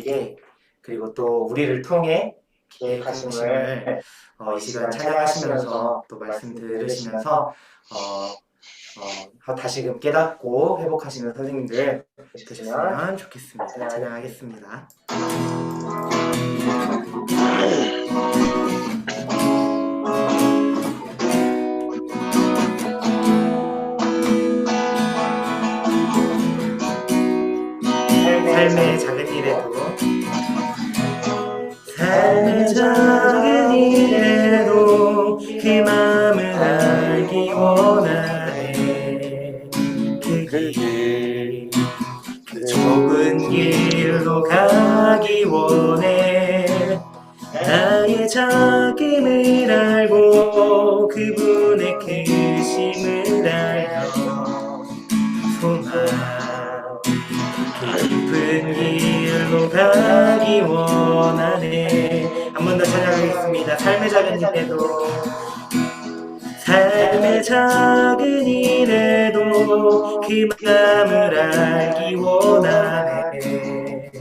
우리에게 그리고 또 우리를 통해 계획하심을 이 시간 찬양하시면서 또 말씀 들으시면서 다시금 깨닫고 회복하시는 선생님들 되셨으면 좋겠습니다. 찬양하겠습니다. 삶의 작은 일에도 삶의 작은 일에도 그 마음을 알기 원하네. 그 좁은 길로 가기 원해. 나의 작음을 알고 그분의 크심을 알며 소망 깊은 길로 가기 원하네. 한 번 더 찬양하겠습니다. 삶의 작은 일에도 삶의 작은 일에도 그 마음을 알기 원하네.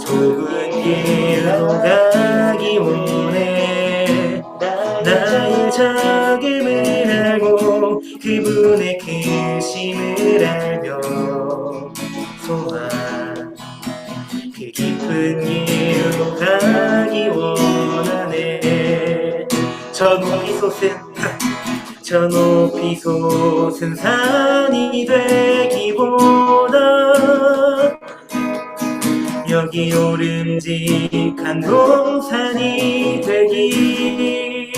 좁은 길로 가기 원해. 나의 작음을 알고 그분의 크심을 알며 소망 그 깊은 길로 가기 원하네. 저 높이 솟은 산이 되기보다 여기 오름직한 동산이 되길.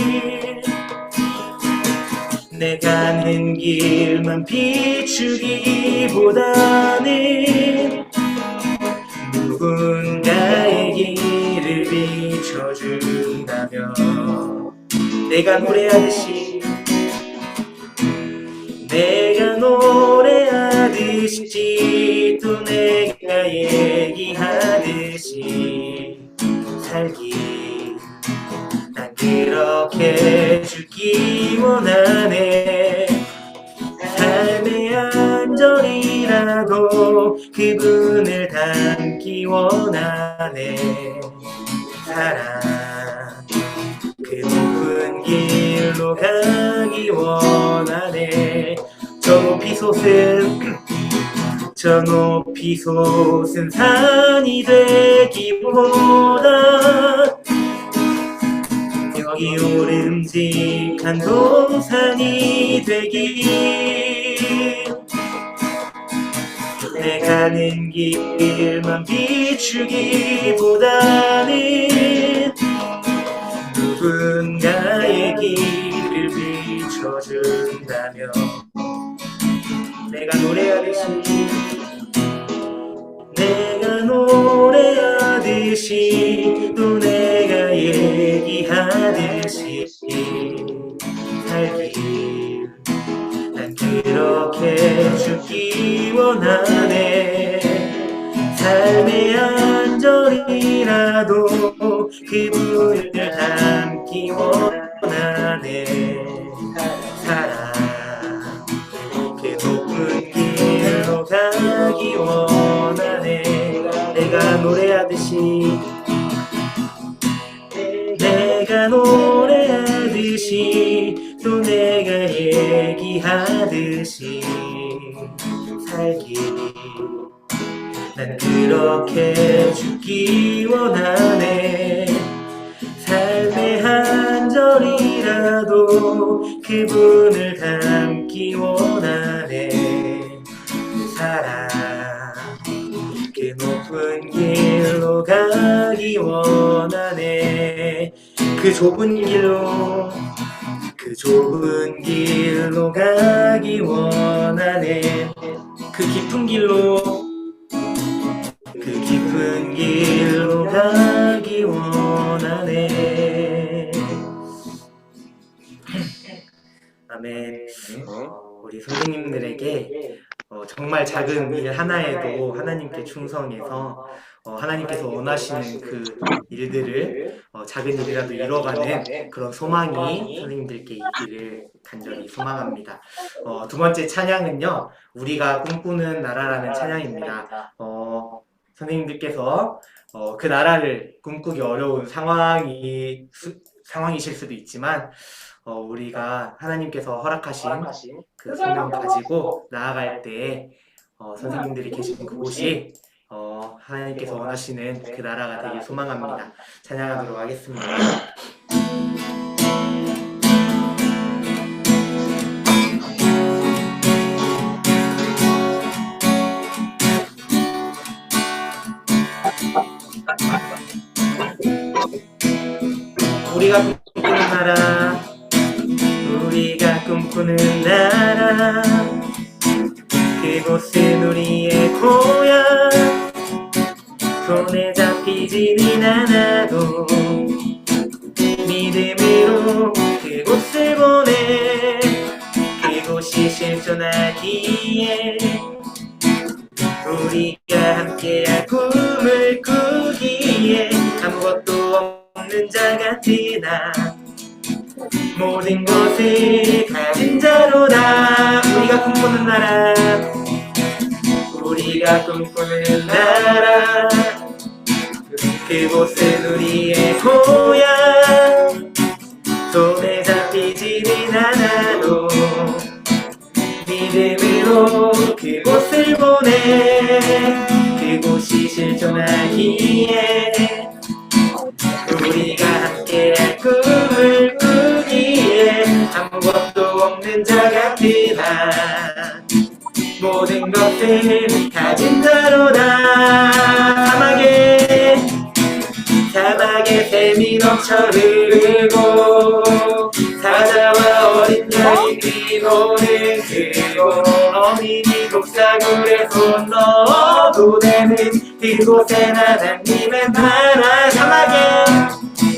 내 가는 길만 비추기보다는 누군가의 길을 비춰준다면 내가 노래하듯이 또 내가 얘기하듯이 살기. 난 그렇게 죽기 원하네. 삶의 안전이라도 그분을 닮기 원하네. 사랑 그 높은 길로 가기 원하네. 저 높이 솟은 산이 되기보다 여기 오름직한 동산이 되길. 내 가는 길만 비추기보다는 누군가의 길을 비춰준다며 내가 노래하듯이 또 내가 얘기하듯이 살길. 난 그렇게 죽기 원하네. 삶의 안전이라도 그분을 닮기 원하네. 사랑 그 높은 길로 가기 원하네. 내가 노래하듯이 또 내가 얘기하듯이 살기. 난 그렇게 죽기 원하네. 삶의 한 절이라도 그분을 닮기 원하네. 사랑 그 높은 길로 가기 원하네. 그 좁은 길로 가기 원하네. 그 깊은 길로 가기 원하네. 아멘. 우리 선생님들에게 정말 작은 일 하나에도 하나님께 충성해서 하나님께서 원하시는 그 일들을 작은 일이라도 이뤄가는 그런 소망이 선생님들께 있기를 간절히 소망합니다. 두 번째 찬양은요, 우리가 꿈꾸는 나라라는 찬양입니다. 선생님들께서 그 나라를 꿈꾸기 어려운 상황이실 수도 있지만 우리가 하나님께서 허락하신 그 소명 가지고 나아갈 때 선생님들이 계신 그곳이 하나님께서 원하시는 그 나라가 되길 소망합니다. 찬양하도록 하겠습니다. 우리가 꿈꾸는 나라, 우리가 꿈꾸는 나라, 그곳은 우리의 고향, 손에 잡히지는 않아도 믿음으로 그곳을 보내, 그곳이 실존하기에 우리가 함께할 꿈을 꾸기에 아무것도 없는 자 같으나 모든 것을 가진 자로다. 우리가 꿈꾸는 나라, 우리가 꿈꾸는 나라, 그곳은 우리의 고향, 손에 잡히지는 않아도 믿음으로 그곳을 보내, 그곳이 실존하기에 우리가 함께할 꿈을 꾸기에 아무것도 없는 자 같으나 모든 것을 가진 자로다. 사막에 샘이 넘쳐 흐르고 사자와 어린 양이 뛰노는 그곳, 어린이 독사굴에 손 넣어도 되는 그곳엔 하나님의 나라.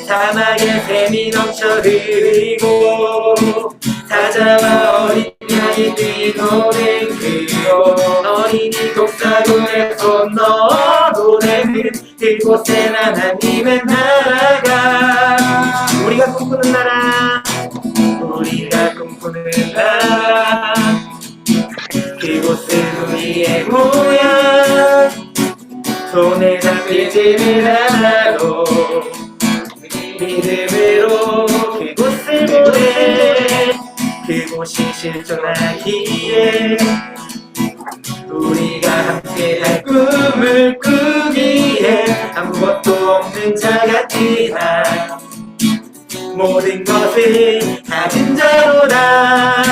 사막에 샘이 넘쳐 흐르고 사자와 어린 양이 뛰노는 그곳, 어린이 독사굴에 손 넣어도 되는 그곳엔 하나님의 나라가. 우리가 꿈꾸는 나라, 우리가 꿈꾸는 나라, 그곳은 우리의 고향, 손에 잡히지는 않아도 믿음으로 그곳을 보내, 그곳이 실존하기에 우리가 함께할 꿈을 꾸기에 아무것도 없는 자 같으나 모든 것을 가진 자로다.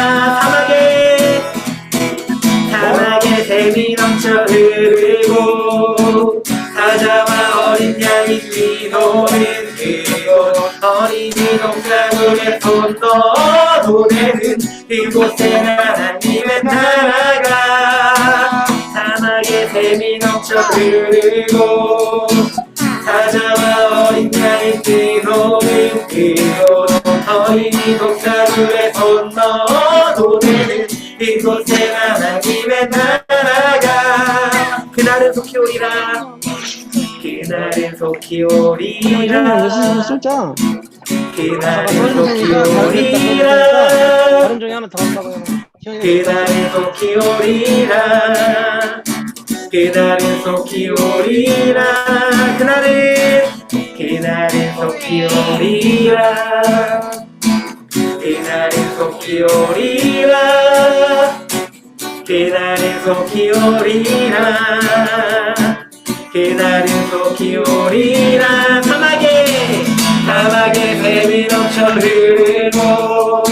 사막에 샘이 넘쳐 흐르고 사자와 어린 양이 뛰노는 그곳, 어린이 독사굴에 손 넣어도 되는 그곳엔 하나님의 나라가. 사막에 샘이 넘쳐 흐르고 사자와 어린 양이 뛰노는 그곳, 어린이 독사굴에 손 넣어도 되는 그곳엔 하나님의 나라가. 그날은 속히 오리라, 그날은 속히 오리라, 그날은 속히 오리라, 다른 중에 하나 더 한다고요. 그날은 속히 오리라, 그날은 속히 오리라, 그날은 속히 오리라, 그날은 속히 오리라, 그날은 속히 오리라, 그날은 속히 오리라. 사막에 샘이 넘쳐 흐르고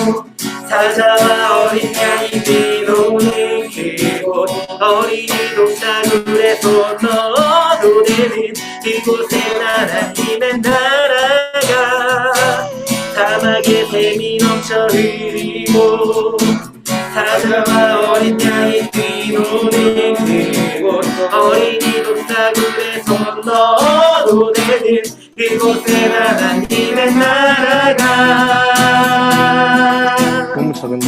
사자와 어린 양이 뛰노는 그곳, 어린이 독사굴에 손 넣어도 되는 그곳엔 하나님의 나라가. 사막에 샘이 넘쳐 흐르고 사자와 어린 양이 뛰노는 그곳, 어린이 독사굴에 손 넣어도 되는 그곳엔 하나님의 나라가. 너무 작은데?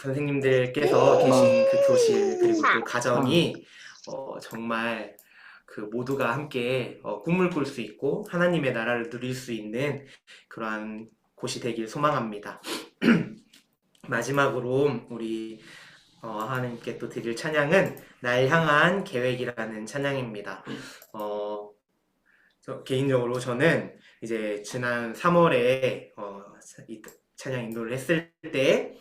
선생님들께서 계신 그 교실 그리고 또 가정이 정말 그 모두가 함께 꿈을 꿀 수 있고 하나님의 나라를 누릴 수 있는 그러한 곳이 되길 소망합니다. 마지막으로 우리 하나님께 또 드릴 찬양은 날 향한 계획이라는 찬양입니다. 개인적으로 저는 이제 지난 3월에 이 찬양 인도를 했을 때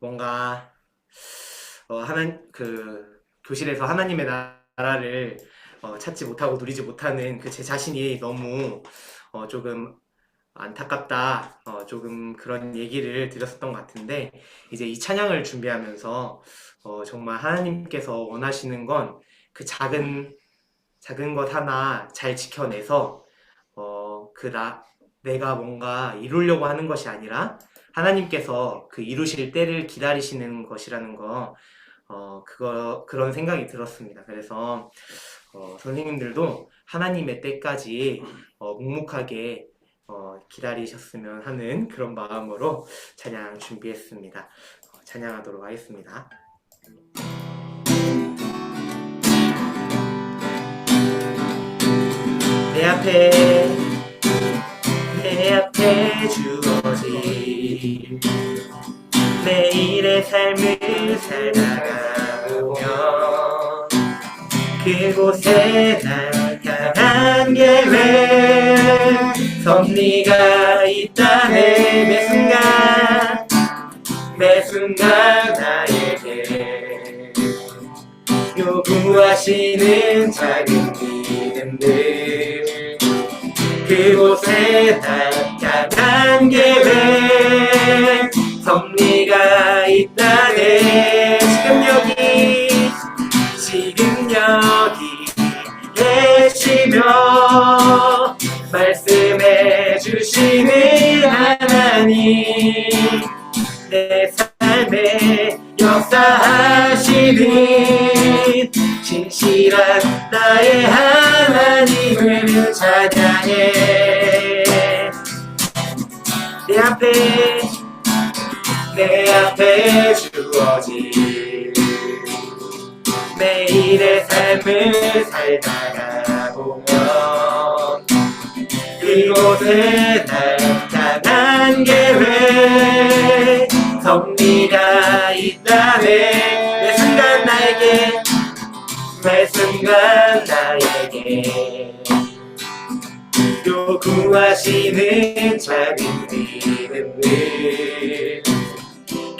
뭔가 교실에서 하나님의 나라를 찾지 못하고 누리지 못하는 그 제 자신이 너무 조금 안타깝다, 조금 그런 얘기를 드렸었던 것 같은데, 이제 이 찬양을 준비하면서 정말 하나님께서 원하시는 건 그 작은 것 하나 잘 지켜내서 내가 뭔가 이루려고 하는 것이 아니라 하나님께서 그 이루실 때를 기다리시는 것이라는 그런 생각이 들었습니다. 그래서 선생님들도 하나님의 때까지 묵묵하게 기다리셨으면 하는 그런 마음으로 찬양 준비했습니다. 찬양하도록 하겠습니다. 내 앞에 주어진 매일의 삶을 살다가 보면 그곳에 날 향한 계획 섭리가 있다네. 매 순간 나에게 요구하시는 작은 믿음들 그곳에 날 향한 계획 섭리가 있다네. 지금 여기 계시며 말씀해 주시는 하나님 내 삶에 역사하시는 진실한 나의 하나님을 찬양해. 내 앞에 주어진 매일의 삶을 살다가 보면 그곳에 날 향한 계획 섭리가 있다네. 매 순간 나에게 요구하시는 작은 믿음들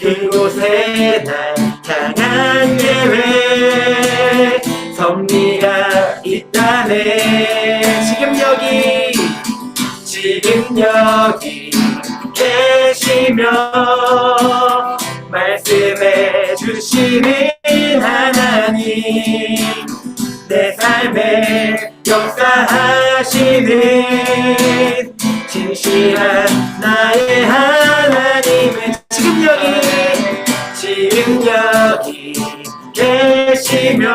그곳에 날 향한 계획 섭리가 있다네. 지금 여기 계시며 말씀해 주시는 하나님 내 삶에 역사하시는 진실한 나의 하나님은 지금 여기 계시며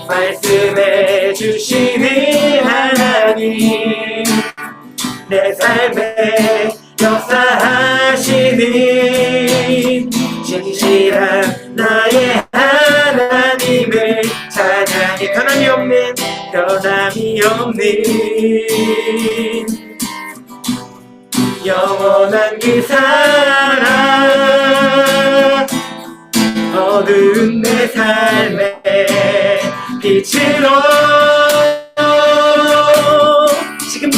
말씀해 주시는 하나님 내 삶에 역사하시는 진실한 나의 하나님을 찬양해. 변함이 없는 영원한 그 사랑 어두운 내 삶에 빛으로 지금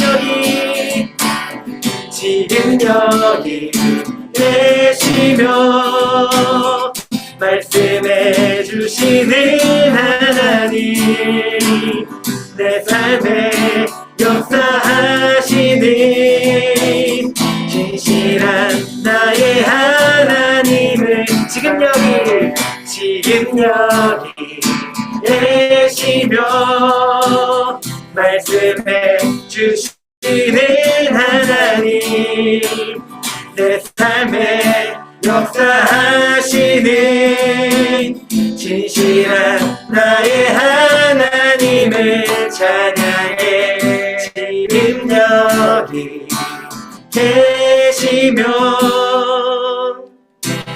여기 계시며 말씀해 주시는 하나님 내 삶에 역사하시는 진실한 나의 하나님을 지금 여기 계시며 말씀해 주시는 하나님 내 삶에 역사하시는 진실한 나의 하나님을 찬양해. 지금 여기 계시며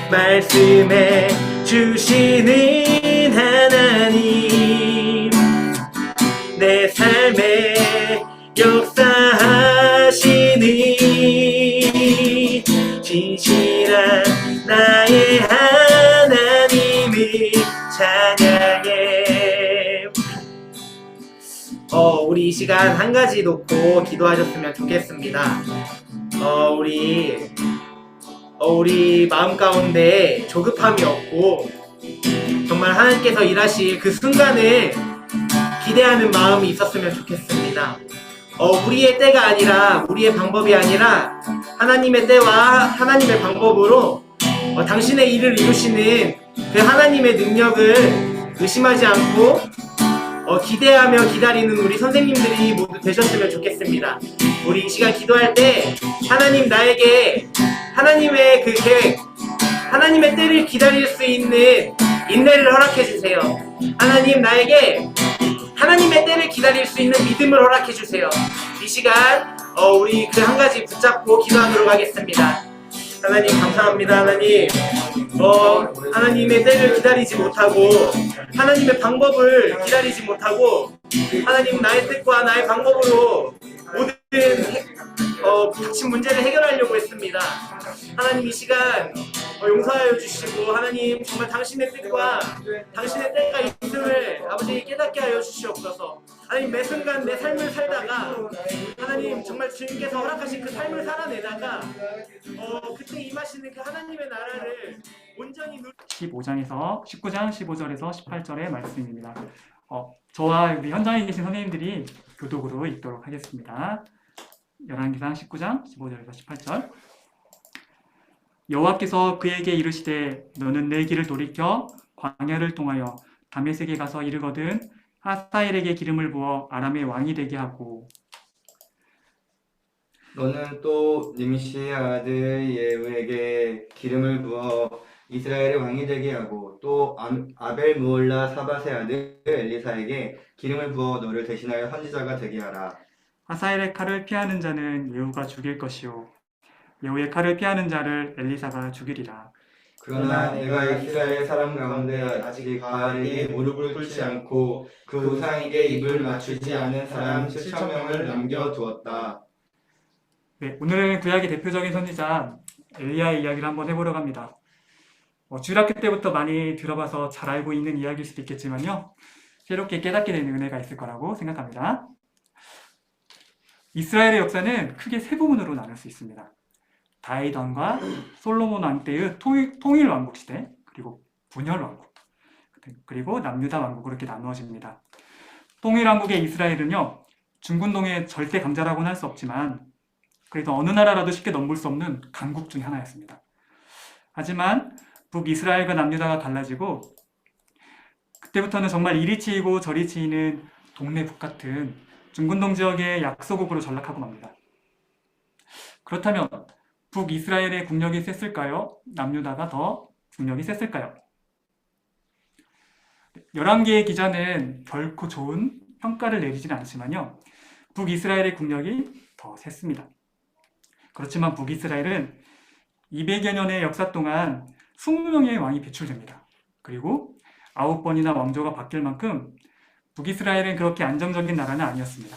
말씀해 주시는 하나님, 내 삶에 역사하시니 진실한 나의 하나님을 찬양해. 우리 이 시간 한 가지 놓고 기도하셨으면 좋겠습니다. 우리 마음 가운데 조급함이 없고 정말 하나님께서 일하실 그 순간을 기대하는 마음이 있었으면 좋겠습니다. 우리의 때가 아니라, 우리의 방법이 아니라 하나님의 때와 하나님의 방법으로 당신의 일을 이루시는 그 하나님의 능력을 의심하지 않고 기대하며 기다리는 우리 선생님들이 모두 되셨으면 좋겠습니다. 우리 이 시간 기도할 때 하나님, 나에게 하나님의 그 계획, 하나님의 때를 기다릴 수 있는 인내를 허락해 주세요. 하나님, 나에게 하나님의 때를 기다릴 수 있는 믿음을 허락해 주세요. 이 시간 우리 그 한 가지 붙잡고 기도하도록 하겠습니다. 하나님, 감사합니다. 하나님, 하나님의 때를 기다리지 못하고 하나님의 방법을 기다리지 못하고 하나님, 나의 뜻과 나의 방법으로 모든 닥친 문제를 해결하려고 했습니다. 하나님, 이 시간 용서하여 주시고 하나님, 정말 당신의 뜻과 당신의 때가 있음을 아버지 깨닫게 하여 주시옵소서. 하나님, 매 순간 내 삶을 살다가 하나님, 정말 주님께서 허락하신 그 삶을 살아내다가 그때 임하시는 그 하나님의 나라를 온전히 15장에서 19장 15절에서 18절의 말씀입니다. 저와 우리 현장에 계신 선생님들이 교독으로 읽도록 하겠습니다. 열왕기상 19장 15절에서 18절. 여호와께서 그에게 이르시되 너는 내 길을 돌이켜 광야를 통하여 다메섹에 가서 이르거든 하사엘에게 기름을 부어 아람의 왕이 되게 하고, 너는 또 nim시의 아들 예후에게 기름을 부어 이스라엘의 왕이 되게 하고, 또 아벨 무올라 사밧의 아들 엘리사에게 기름을 부어 너를 대신하여 선지자가 되게 하라. 하사엘의 칼을 피하는 자는 예후가 죽일 것이요 예후의 칼을 피하는 자를 엘리사가 죽이리라. 그러나 내가 이스라엘 사람 가운데 아직 바알이 무릎을 꿇지 않고 그 우상에게 입을 맞추지 않은 사람 7,000명을 남겨두었다. 네, 오늘은 구약의 대표적인 선지자 엘리야의 이야기를 한번 해보려고 합니다. 주일학교 때부터 많이 들어봐서 잘 알고 있는 이야기일 수도 있겠지만요, 새롭게 깨닫게 되는 은혜가 있을 거라고 생각합니다. 이스라엘의 역사는 크게 세 부분으로 나눌 수 있습니다. 다윗 왕과 솔로몬 왕 때의 통일 왕국 시대, 그리고 분열 왕국, 그리고 남유다 왕국으로 이렇게 나누어집니다. 통일 왕국의 이스라엘은요, 중군동의 절대 강자라고는 할 수 없지만 그래도 어느 나라라도 쉽게 넘볼 수 없는 강국 중에 하나였습니다. 하지만 북이스라엘과 남유다가 갈라지고 그때부터는 정말 이리 치이고 저리 치이는 동네 북 같은 중군동 지역의 약소국으로 전락하고 맙니다. 그렇다면 북이스라엘의 국력이 셌을까요? 남유다가 더 국력이 셌을까요? 열왕기의 기자는 결코 좋은 평가를 내리지는 않지만요, 북이스라엘의 국력이 더 셌습니다. 그렇지만 북이스라엘은 200여 년의 역사 동안 20명의 왕이 배출됩니다. 그리고 9번이나 왕조가 바뀔 만큼 북이스라엘은 그렇게 안정적인 나라는 아니었습니다.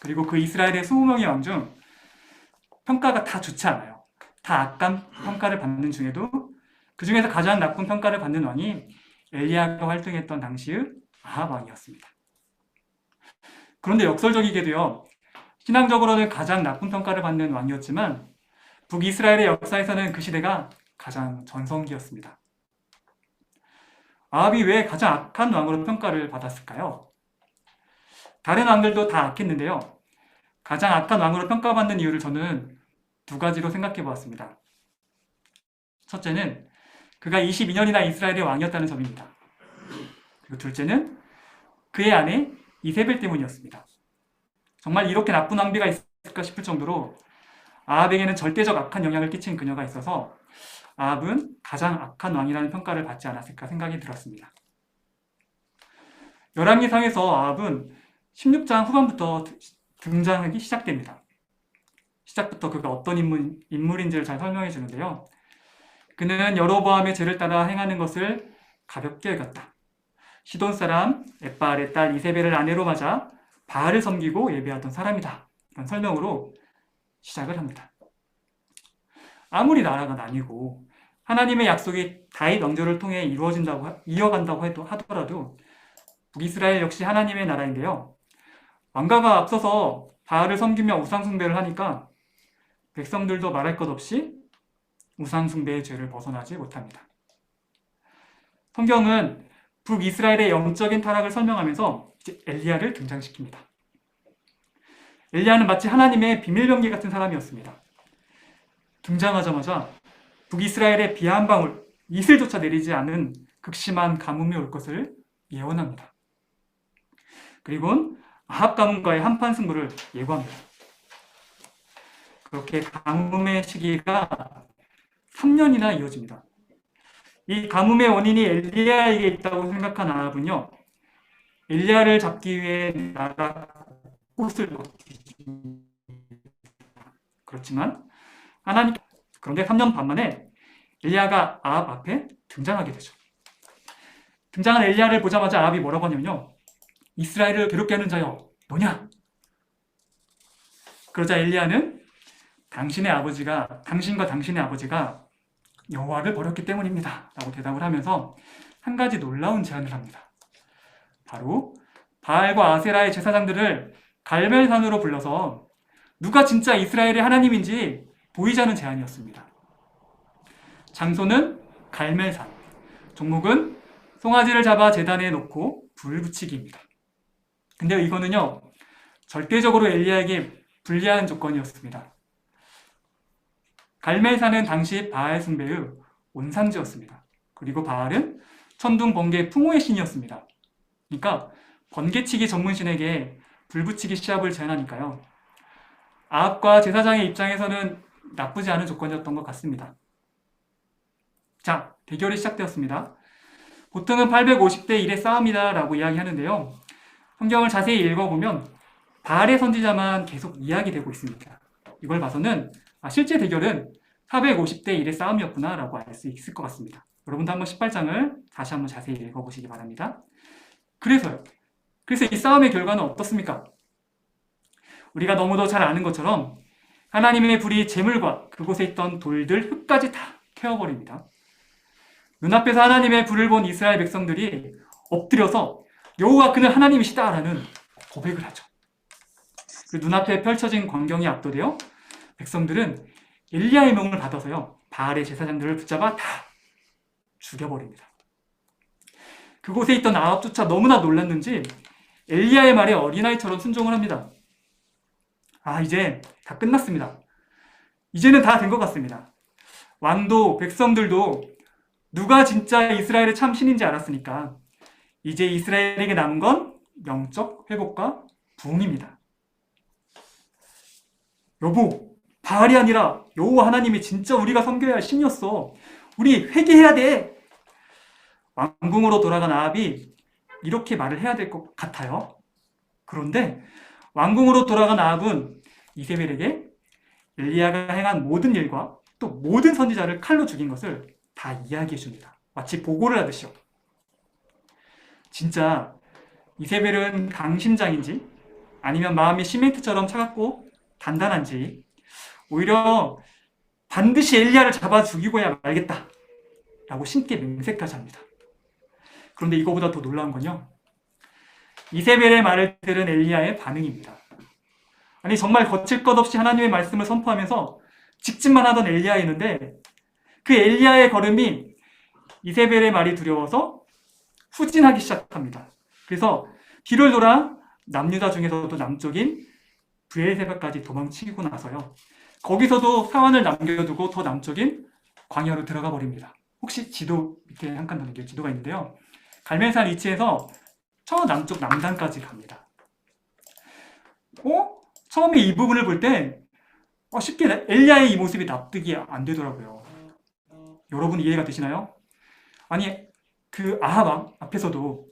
그리고 그 이스라엘의 20명의 왕 중 평가가 다 좋지 않아요. 다 악한 평가를 받는 중에도 그 중에서 가장 나쁜 평가를 받는 왕이 엘리야가 활동했던 당시의 아합 왕이었습니다. 그런데 역설적이게도요, 신앙적으로는 가장 나쁜 평가를 받는 왕이었지만 북이스라엘의 역사에서는 그 시대가 가장 전성기였습니다. 아합이 왜 가장 악한 왕으로 평가를 받았을까요? 다른 왕들도 다 악했는데요, 가장 악한 왕으로 평가받는 이유를 저는 두 가지로 생각해 보았습니다. 첫째는 그가 22년이나 이스라엘의 왕이었다는 점입니다. 그리고 둘째는 그의 아내 이세벨 때문이었습니다. 정말 이렇게 나쁜 왕비가 있을까 싶을 정도로 아합에게는 절대적 악한 영향을 끼친 그녀가 있어서 아합은 가장 악한 왕이라는 평가를 받지 않았을까 생각이 들었습니다. 열왕기상에서 아합은 16장 후반부터 등장하기 시작됩니다. 시작부터 그가 어떤 인물인지를 잘 설명해 주는데요. 그는 여로보암의 죄를 따라 행하는 것을 가볍게 여겼다. 시돈 사람 엣바알의 딸 이세벨을 아내로 맞아 바알을 섬기고 예배하던 사람이다. 이런 설명으로 시작을 합니다. 아무리 나라가 나뉘고 하나님의 약속이 다윗 왕조를 통해 이어간다고 하더라도 북이스라엘 역시 하나님의 나라인데요. 왕가가 앞서서 바알을 섬기며 우상숭배를 하니까 백성들도 말할 것 없이 우상숭배의 죄를 벗어나지 못합니다. 성경은 북이스라엘의 영적인 타락을 설명하면서 이제 엘리야를 등장시킵니다. 엘리야는 마치 하나님의 비밀병기 같은 사람이었습니다. 등장하자마자 북이스라엘의 비 한 방울, 이슬조차 내리지 않은 극심한 가뭄이 올 것을 예언합니다. 그리고 아합 가문과의 한판 승부를 예고합니다. 그렇게 가뭄의 시기가 3년이나 이어집니다. 이 가뭄의 원인이 엘리야에게 있다고 생각한 아합은요, 엘리야를 잡기 위해 나라 곳곳을 뒤집습니다. 그렇지만 그런데 3년 반 만에 엘리야가 아합 앞에 등장하게 되죠. 등장한 엘리야를 보자마자 아합이 뭐라고 하냐면요, 이스라엘을 괴롭게 하는 자여 너냐? 그러자 엘리야는 당신과 당신의 아버지가 여호와를 버렸기 때문입니다 라고 대답을 하면서 한 가지 놀라운 제안을 합니다. 바로 바알과 아세라의 제사장들을 갈멜산으로 불러서 누가 진짜 이스라엘의 하나님인지 보이자는 제안이었습니다. 장소는 갈멜산, 종목은 송아지를 잡아 제단에 놓고 불 붙이기입니다. 근데 이거는요, 절대적으로 엘리야에게 불리한 조건이었습니다. 갈멜산은 당시 바알 숭배의 온산지였습니다. 그리고 바알은 천둥, 번개, 풍호의 신이었습니다. 그러니까 번개치기 전문신에게 불붙이기 시합을 제안하니까요, 아합과 제사장의 입장에서는 나쁘지 않은 조건이었던 것 같습니다. 자, 대결이 시작되었습니다. 보통은 850대 1의 싸움이다 라고 이야기하는데요, 성경을 자세히 읽어보면 바알의 선지자만 계속 이야기되고 있습니다. 이걸 봐서는 실제 대결은 450대 1의 싸움이었구나 라고 알 수 있을 것 같습니다. 여러분도 한번 18장을 다시 한번 자세히 읽어보시기 바랍니다. 그래서 이 싸움의 결과는 어떻습니까? 우리가 너무도 잘 아는 것처럼 하나님의 불이 재물과 그곳에 있던 돌들, 흙까지 다 태워버립니다. 눈앞에서 하나님의 불을 본 이스라엘 백성들이 엎드려서 여호와 그는 하나님이시다라는 고백을 하죠. 그 눈앞에 펼쳐진 광경이 압도되어 백성들은 엘리야의 명을 받아서요, 바알의 제사장들을 붙잡아 다 죽여버립니다. 그곳에 있던 아합조차 너무나 놀랐는지 엘리야의 말에 어린아이처럼 순종을 합니다. 이제 다 끝났습니다. 이제는 다 된 것 같습니다. 왕도 백성들도 누가 진짜 이스라엘의 참 신인지 알았으니까 이제 이스라엘에게 남은 건 영적 회복과 부흥입니다. 여보, 바알이 아니라 여호와 하나님이 진짜 우리가 섬겨야 할 신이었어. 우리 회개해야 돼. 왕궁으로 돌아간 아합이 이렇게 말을 해야 될 것 같아요. 그런데 왕궁으로 돌아간 아합은 이세벨에게 엘리야가 행한 모든 일과 또 모든 선지자를 칼로 죽인 것을 다 이야기해 줍니다. 마치 보고를 하듯이요. 진짜 이세벨은 강심장인지 아니면 마음이 시멘트처럼 차갑고 단단한지 오히려 반드시 엘리야를 잡아 죽이고야 말겠다 라고 신께 맹세까지 합니다. 그런데 이거보다 더 놀라운 건요, 이세벨의 말을 들은 엘리야의 반응입니다. 아니, 정말 거칠 것 없이 하나님의 말씀을 선포하면서 직진만 하던 엘리야였는데 그 엘리야의 걸음이 이세벨의 말이 두려워서 후진하기 시작합니다. 그래서 뒤를 돌아 남유다 중에서도 남쪽인 브엘세바까지 도망치고 나서요, 거기서도 사환을 남겨두고 더 남쪽인 광야로 들어가 버립니다. 혹시 지도 밑에 한 칸 더 넘길 지도가 있는데요, 갈멜산 위치에서 저 남쪽 남단까지 갑니다. 처음에 이 부분을 볼 때 쉽게 엘리야의 이 모습이 납득이 안 되더라고요. 여러분 이해가 되시나요? 아니, 그 아합 왕 앞에서도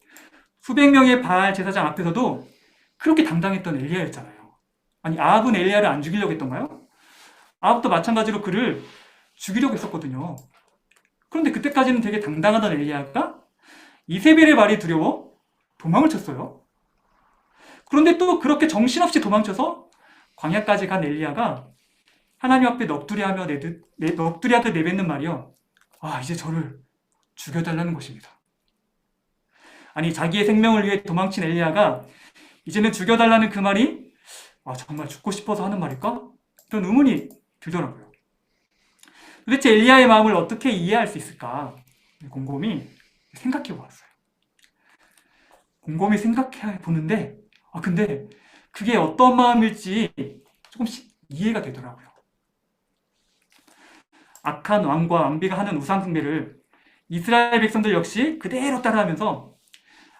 수백 명의 바알 제사장 앞에서도 그렇게 당당했던 엘리야였잖아요. 아니, 아합은 엘리야를 안 죽이려고 했던가요? 아합도 마찬가지로 그를 죽이려고 했었거든요. 그런데 그때까지는 되게 당당하던 엘리야가 이세벨의 말이 두려워 도망을 쳤어요. 그런데 또 그렇게 정신없이 도망쳐서 광야까지 간 엘리야가 하나님 앞에 넋두리하듯 내뱉는 말이요. 아, 이제 저를 죽여달라는 것입니다. 아니, 자기의 생명을 위해 도망친 엘리야가 이제는 죽여달라는 그 말이 정말 죽고 싶어서 하는 말일까? 그런 의문이 들더라고요. 도대체 엘리야의 마음을 어떻게 이해할 수 있을까? 곰곰이 생각해 보았어요. 곰곰이 생각해 보는데 근데 그게 어떤 마음일지 조금씩 이해가 되더라고요. 악한 왕과 왕비가 하는 우상 숭배를 이스라엘 백성들 역시 그대로 따라하면서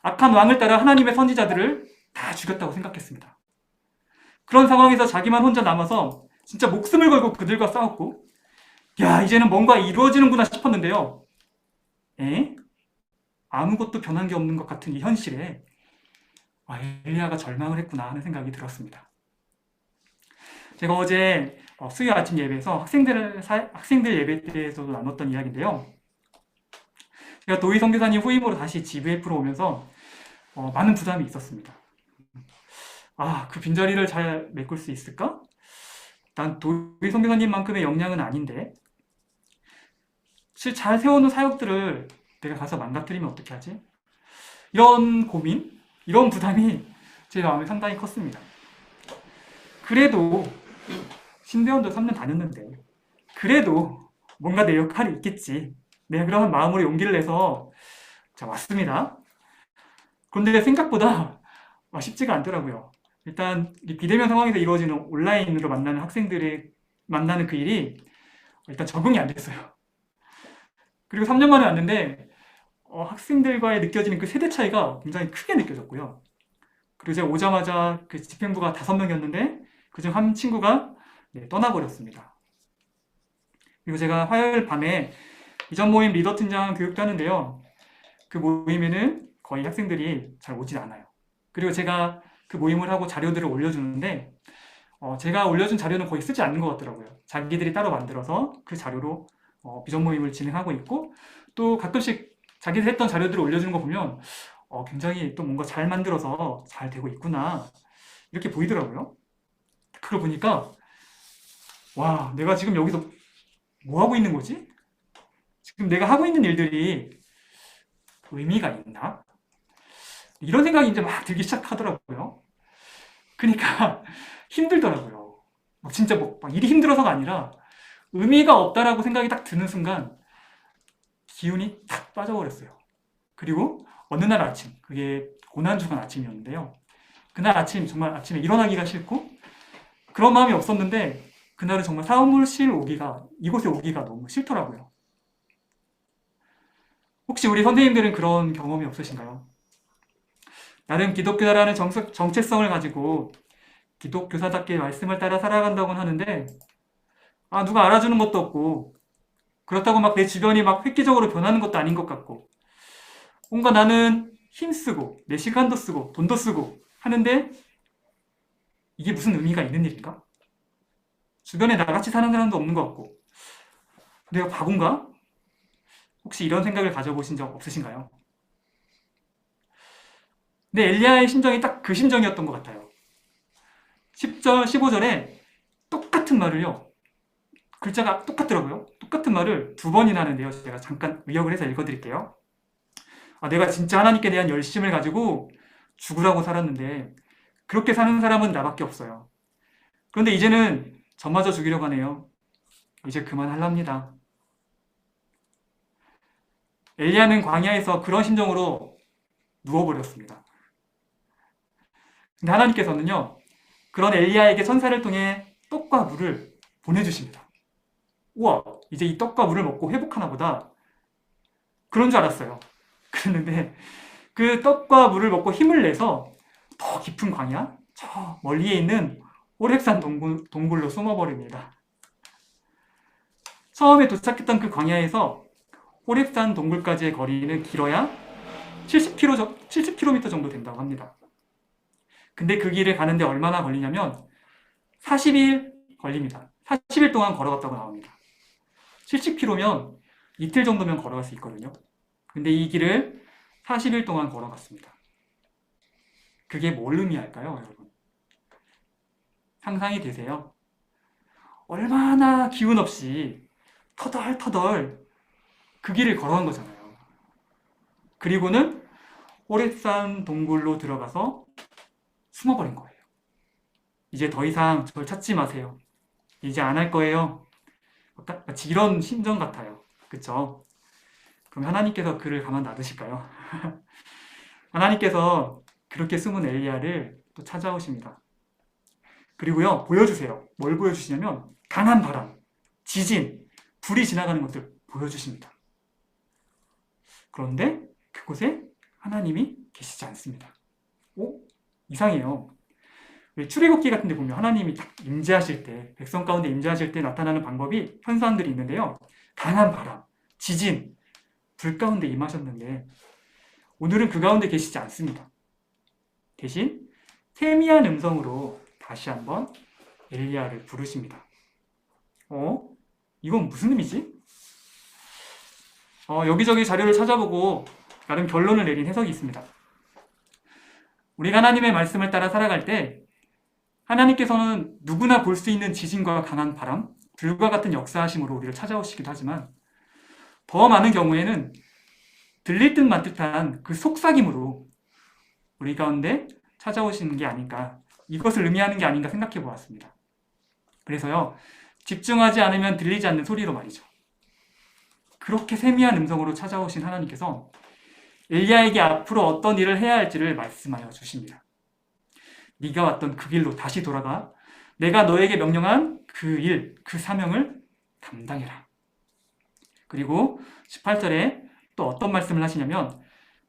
악한 왕을 따라 하나님의 선지자들을 다 죽였다고 생각했습니다. 그런 상황에서 자기만 혼자 남아서 진짜 목숨을 걸고 그들과 싸웠고, 야, 이제는 뭔가 이루어지는구나 싶었는데요. 아무것도 변한 게 없는 것 같은 이 현실에 엘리야가 절망을 했구나 하는 생각이 들었습니다. 제가 어제 수요 아침 예배에서 학생들 예배 때에서도 나눴던 이야기인데요. 제가 도희 선교사님 후임으로 다시 GVF로 오면서 많은 부담이 있었습니다. 그 빈자리를 잘 메꿀 수 있을까? 난 도희 선교사님만큼의 역량은 아닌데 잘 세워놓은 사역들을 내가 가서 망가뜨리면 어떻게 하지? 이런 고민, 이런 부담이 제 마음에 상당히 컸습니다. 그래도 신대원도 3년 다녔는데 그래도 뭔가 내 역할이 있겠지. 내가 그런 마음으로 용기를 내서 왔습니다. 그런데 생각보다 쉽지가 않더라고요. 일단 비대면 상황에서 이루어지는 온라인으로 만나는 학생들의 만나는 그 일이 일단 적응이 안 됐어요. 그리고 3년 만에 왔는데 학생들과의 느껴지는 그 세대 차이가 굉장히 크게 느껴졌고요. 그리고 제가 오자마자 그 집행부가 5명이었는데 그중 한 친구가 떠나버렸습니다. 그리고 제가 화요일 밤에 이전 모임 리더 팀장 교육도 하는데요. 그 모임에는 거의 학생들이 잘 오진 않아요. 그리고 제가 그 모임을 하고 자료들을 올려주는데 제가 올려준 자료는 거의 쓰지 않는 것 같더라고요. 자기들이 따로 만들어서 그 자료로 비전 모임을 진행하고 있고, 또 가끔씩 자기들 했던 자료들을 올려주는 거 보면 굉장히 또 뭔가 잘 만들어서 잘 되고 있구나 이렇게 보이더라고요. 그걸 보니까 내가 지금 여기서 뭐 하고 있는 거지? 지금 내가 하고 있는 일들이 의미가 있나? 이런 생각이 이제 막 들기 시작하더라고요. 그러니까 힘들더라고요. 진짜 일이 힘들어서가 아니라 의미가 없다라고 생각이 딱 드는 순간 기운이 탁 빠져버렸어요. 그리고 어느 날 아침, 그게 고난주간 아침이었는데요. 그날 아침 정말 아침에 일어나기가 싫고 그런 마음이 없었는데 그날은 정말 이곳에 오기가 너무 싫더라고요. 혹시 우리 선생님들은 그런 경험이 없으신가요? 나름 기독교다라는 정체성을 가지고 기독교사답게 말씀을 따라 살아간다고는 하는데 누가 알아주는 것도 없고 그렇다고 내 주변이 획기적으로 변하는 것도 아닌 것 같고 뭔가 나는 힘쓰고 내 시간도 쓰고 돈도 쓰고 하는데 이게 무슨 의미가 있는 일인가? 주변에 나같이 사는 사람도 없는 것 같고 내가 바본가? 혹시 이런 생각을 가져보신 적 없으신가요? 근데 엘리야의 심정이 딱 그 심정이었던 것 같아요. 10절, 15절에 똑같은 말을요. 글자가 똑같더라고요. 똑같은 말을 2번이나 하는데요. 제가 잠깐 의역을 해서 읽어드릴게요. 내가 진짜 하나님께 대한 열심을 가지고 죽으라고 살았는데 그렇게 사는 사람은 나밖에 없어요. 그런데 이제는 저마저 죽이려고 하네요. 이제 그만하랍니다. 엘리야는 광야에서 그런 심정으로 누워버렸습니다. 근데 하나님께서는요, 그런 엘리야에게 천사를 통해 떡과 물을 보내주십니다. 우와, 이제 이 떡과 물을 먹고 회복하나 보다. 그런 줄 알았어요. 그랬는데 그 떡과 물을 먹고 힘을 내서 더 깊은 광야, 저 멀리에 있는 호렙산 동굴로 숨어버립니다. 처음에 도착했던 그 광야에서 호렙산 동굴까지의 거리는 길어야 70km 정도 된다고 합니다. 근데 그 길을 가는데 얼마나 걸리냐면 40일 걸립니다. 40일 동안 걸어갔다고 나옵니다. 70km면 이틀 정도면 걸어갈 수 있거든요. 근데 이 길을 40일 동안 걸어갔습니다. 그게 뭘 의미할까요, 여러분? 상상이 되세요? 얼마나 기운 없이 터덜터덜 그 길을 걸어간 거잖아요. 그리고는 오랫산 동굴로 들어가서 숨어버린 거예요. 이제 더 이상 저를 찾지 마세요. 이제 안 할 거예요. 마치 이런 심정 같아요. 그쵸? 그럼 하나님께서 그를 가만 놔두실까요? 하나님께서 그렇게 숨은 엘리야를 또 찾아오십니다. 그리고요, 보여주세요. 뭘 보여주시냐면 강한 바람, 지진, 불이 지나가는 것을 보여주십니다. 그런데 그곳에 하나님이 계시지 않습니다. 오? 이상해요. 왜 출애굽기 같은 데 보면 하나님이 딱 임재하실 때, 백성 가운데 임재하실 때 나타나는 방법이, 현상들이 있는데요. 강한 바람, 지진, 불 가운데 임하셨는데 오늘은 그 가운데 계시지 않습니다. 대신 세미한 음성으로 다시 한번 엘리야를 부르십니다. 이건 무슨 의미지? 여기저기 자료를 찾아보고 나름 결론을 내린 해석이 있습니다. 우리가 하나님의 말씀을 따라 살아갈 때 하나님께서는 누구나 볼 수 있는 지진과 강한 바람, 불과 같은 역사하심으로 우리를 찾아오시기도 하지만 더 많은 경우에는 들릴 듯 말듯한 그 속삭임으로 우리 가운데 찾아오시는 게 아닌가, 이것을 의미하는 게 아닌가 생각해 보았습니다. 그래서요, 집중하지 않으면 들리지 않는 소리로 말이죠. 그렇게 세미한 음성으로 찾아오신 하나님께서 엘리야에게 앞으로 어떤 일을 해야 할지를 말씀하여 주십니다. 네가 왔던 그 길로 다시 돌아가 내가 너에게 명령한 그 일, 그 사명을 감당해라. 그리고 18절에 또 어떤 말씀을 하시냐면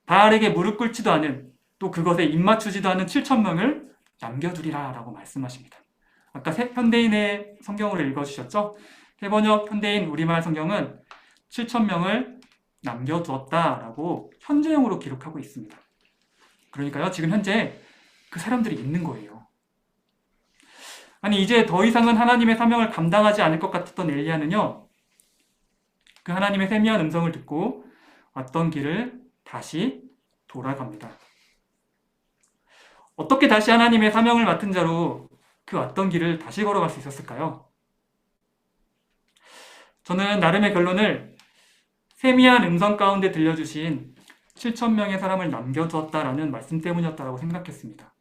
바알에게 무릎 꿇지도 않은, 또 그것에 입맞추지도 않은 7,000명을 남겨두리라 라고 말씀하십니다. 아까 현대인의 성경으로 읽어주셨죠? 해번역 현대인 우리말 성경은 7,000명을 남겨두었다라고 현재형으로 기록하고 있습니다. 그러니까요, 지금 현재 그 사람들이 있는 거예요. 아니, 이제 더 이상은 하나님의 사명을 감당하지 않을 것 같았던 엘리야는요, 그 하나님의 세미한 음성을 듣고 왔던 길을 다시 돌아갑니다. 어떻게 다시 하나님의 사명을 맡은 자로 그 왔던 길을 다시 걸어갈 수 있었을까요? 저는 나름의 결론을 세미한 음성 가운데 들려주신 7,000명의 사람을 남겨두었다라는 말씀 때문이었다고 생각했습니다.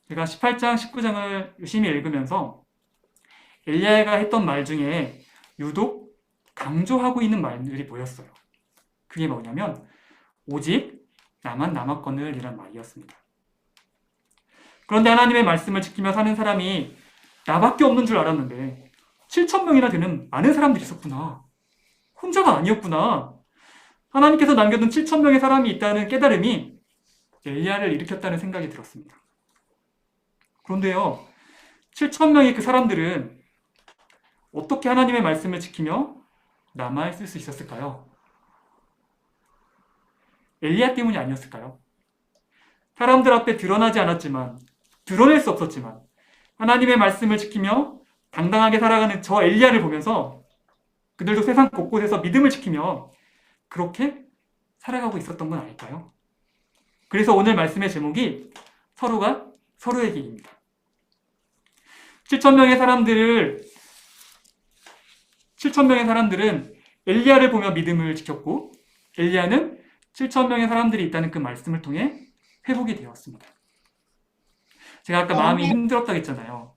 제가 18장, 19장을 유심히 읽으면서 엘리야가 했던 말 중에 유독 강조하고 있는 말들이 보였어요. 그게 뭐냐면 오직 나만 남았거늘 이란 말이었습니다. 그런데 하나님의 말씀을 지키며 사는 사람이 나밖에 없는 줄 알았는데 7,000명이나 되는 많은 사람들이 있었구나. 혼자가 아니었구나. 하나님께서 남겨둔 7,000명의 사람이 있다는 깨달음이 엘리야를 일으켰다는 생각이 들었습니다. 그런데요, 7,000명의 그 사람들은 어떻게 하나님의 말씀을 지키며 남아있을 수 있었을까요? 엘리야 때문이 아니었을까요? 사람들 앞에 드러나지 않았지만, 드러낼 수 없었지만 하나님의 말씀을 지키며 당당하게 살아가는 저 엘리야를 보면서 그들도 세상 곳곳에서 믿음을 지키며 그렇게 살아가고 있었던 건 아닐까요? 그래서 오늘 말씀의 제목이 서로가 서로에게입니다. 7,000명의 사람들은 엘리야를 보며 믿음을 지켰고 엘리야는 7,000명의 사람들이 있다는 그 말씀을 통해 회복이 되었습니다. 제가 아까 마음이 힘들었다고 했잖아요.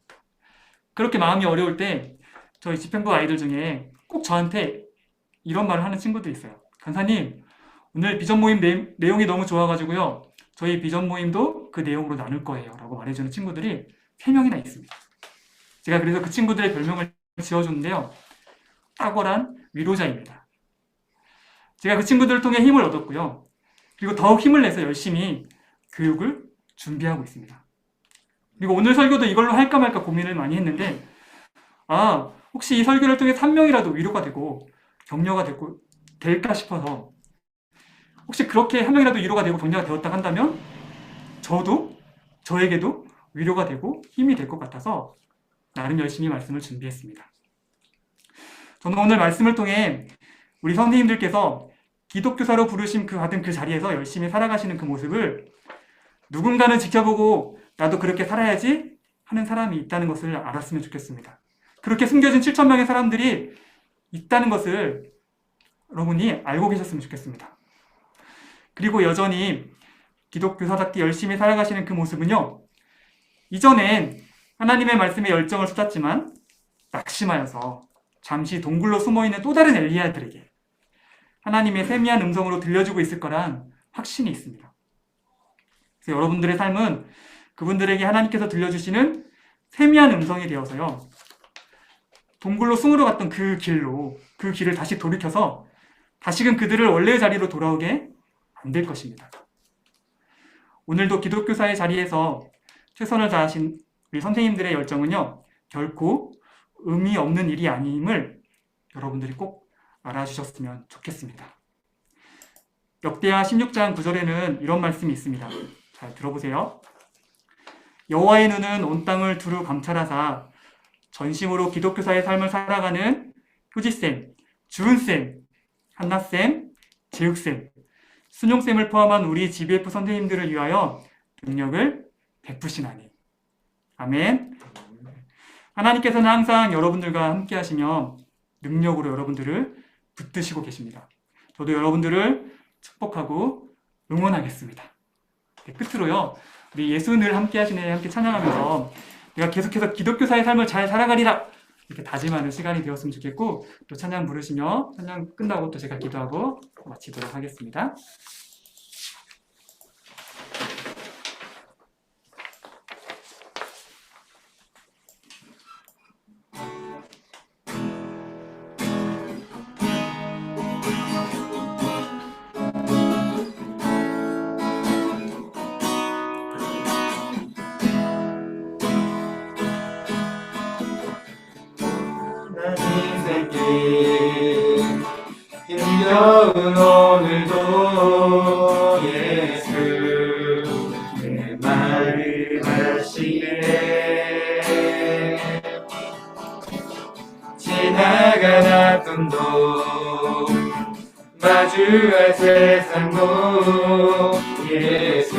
그렇게 마음이 어려울 때 저희 집행부 아이들 중에 꼭 저한테 이런 말을 하는 친구들이 있어요. 간사님, 오늘 비전 모임 내용이 너무 좋아가지고요, 저희 비전 모임도 그 내용으로 나눌 거예요 라고 말해주는 친구들이 3명이나 있습니다. 제가 그래서 그 친구들의 별명을 지어줬는데요, 탁월한 위로자입니다. 제가 그 친구들을 통해 힘을 얻었고요, 그리고 더욱 힘을 내서 열심히 교육을 준비하고 있습니다. 그리고 오늘 설교도 이걸로 할까 말까 고민을 많이 했는데, 혹시 이 설교를 통해 3명이라도 위로가 되고 격려가 될까 싶어서, 혹시 그렇게 1명이라도 위로가 되고 격려가 되었다 한다면 저에게도 위로가 되고 힘이 될 것 같아서 나름 열심히 말씀을 준비했습니다. 저는 오늘 말씀을 통해 우리 선생님들께서 기독교사로 부르심 받은 그 자리에서 열심히 살아가시는 그 모습을 누군가는 지켜보고 나도 그렇게 살아야지 하는 사람이 있다는 것을 알았으면 좋겠습니다. 그렇게 숨겨진 7,000명의 사람들이 있다는 것을 여러분이 알고 계셨으면 좋겠습니다. 그리고 여전히 기독교사답게 열심히 살아가시는 그 모습은요, 이전엔 하나님의 말씀에 열정을 쏟았지만 낙심하여서 잠시 동굴로 숨어있는 또 다른 엘리야들에게 하나님의 세미한 음성으로 들려주고 있을 거란 확신이 있습니다. 그래서 여러분들의 삶은 그분들에게 하나님께서 들려주시는 세미한 음성이 되어서요, 동굴로 숨으러 갔던 그 길을 다시 돌이켜서 다시금 그들을 원래의 자리로 돌아오게 만들 것입니다. 오늘도 기독교사의 자리에서 최선을 다하신 우리 선생님들의 열정은요, 결코 의미 없는 일이 아님을 여러분들이 꼭 알아주셨으면 좋겠습니다. 역대하 16장 9절에는 이런 말씀이 있습니다. 잘 들어보세요. 여호와의 눈은 온 땅을 두루 감찰하사 전심으로 기독교사의 삶을 살아가는 효지쌤, 주은쌤, 한나쌤, 재욱쌤, 순용쌤을 포함한 우리 GBF 선생님들을 위하여 능력을 베푸시나니. 아멘. 하나님께서는 항상 여러분들과 함께 하시며 능력으로 여러분들을 붙드시고 계십니다. 저도 여러분들을 축복하고 응원하겠습니다. 끝으로요, 우리 예수 늘 함께 하시네 함께 찬양하면서 내가 계속해서 기독교사의 삶을 잘 살아가리라 이렇게 다짐하는 시간이 되었으면 좋겠고, 또 찬양 부르시며 찬양 끝나고 또 제가 기도하고 마치도록 하겠습니다. 힘겨운 오늘도 예수 내 말을 하시네. 지나간 아픔도 마주할 세상도 예수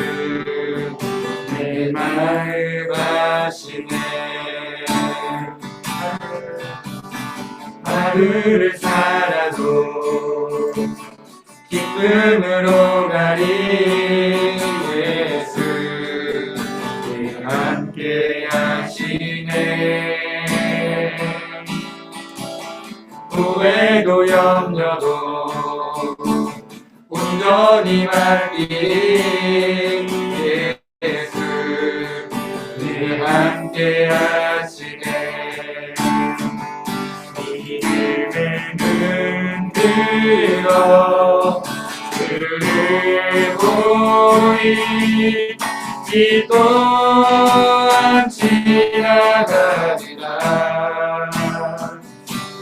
내 말을 하시네. 하루를 살아도 기쁨으로 가리 예수 늘 함께 하시네. 후회도 염려도 온전히 맡긴 예수 늘 함께 하시네. 흔들어 그를 보이 이 또한 지나가리라.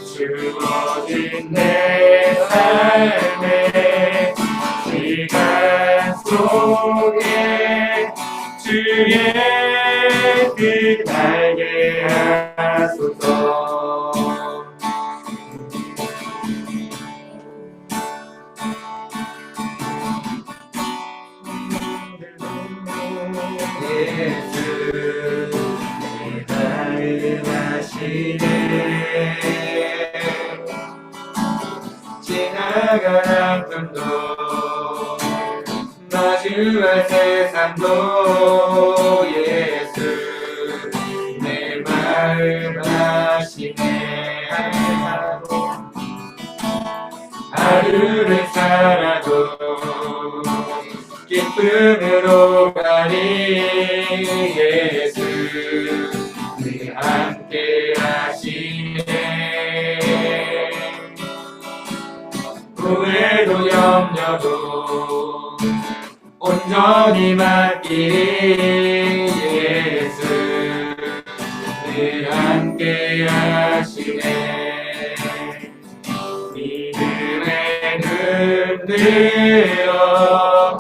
주어진 내 삶의 시간 속에 주의 뜻 알게 하소서. 예수 내 말을 하시네. 지나간 아픔도 마주할 세상도 예수 내 말을 하시네. 하루를 살아도 기쁨으로 가리 예수 늘 함께 하시네. 후회도 염려도 온전히 맡기리 예수 늘 함께 하시네. 믿음에 흔들어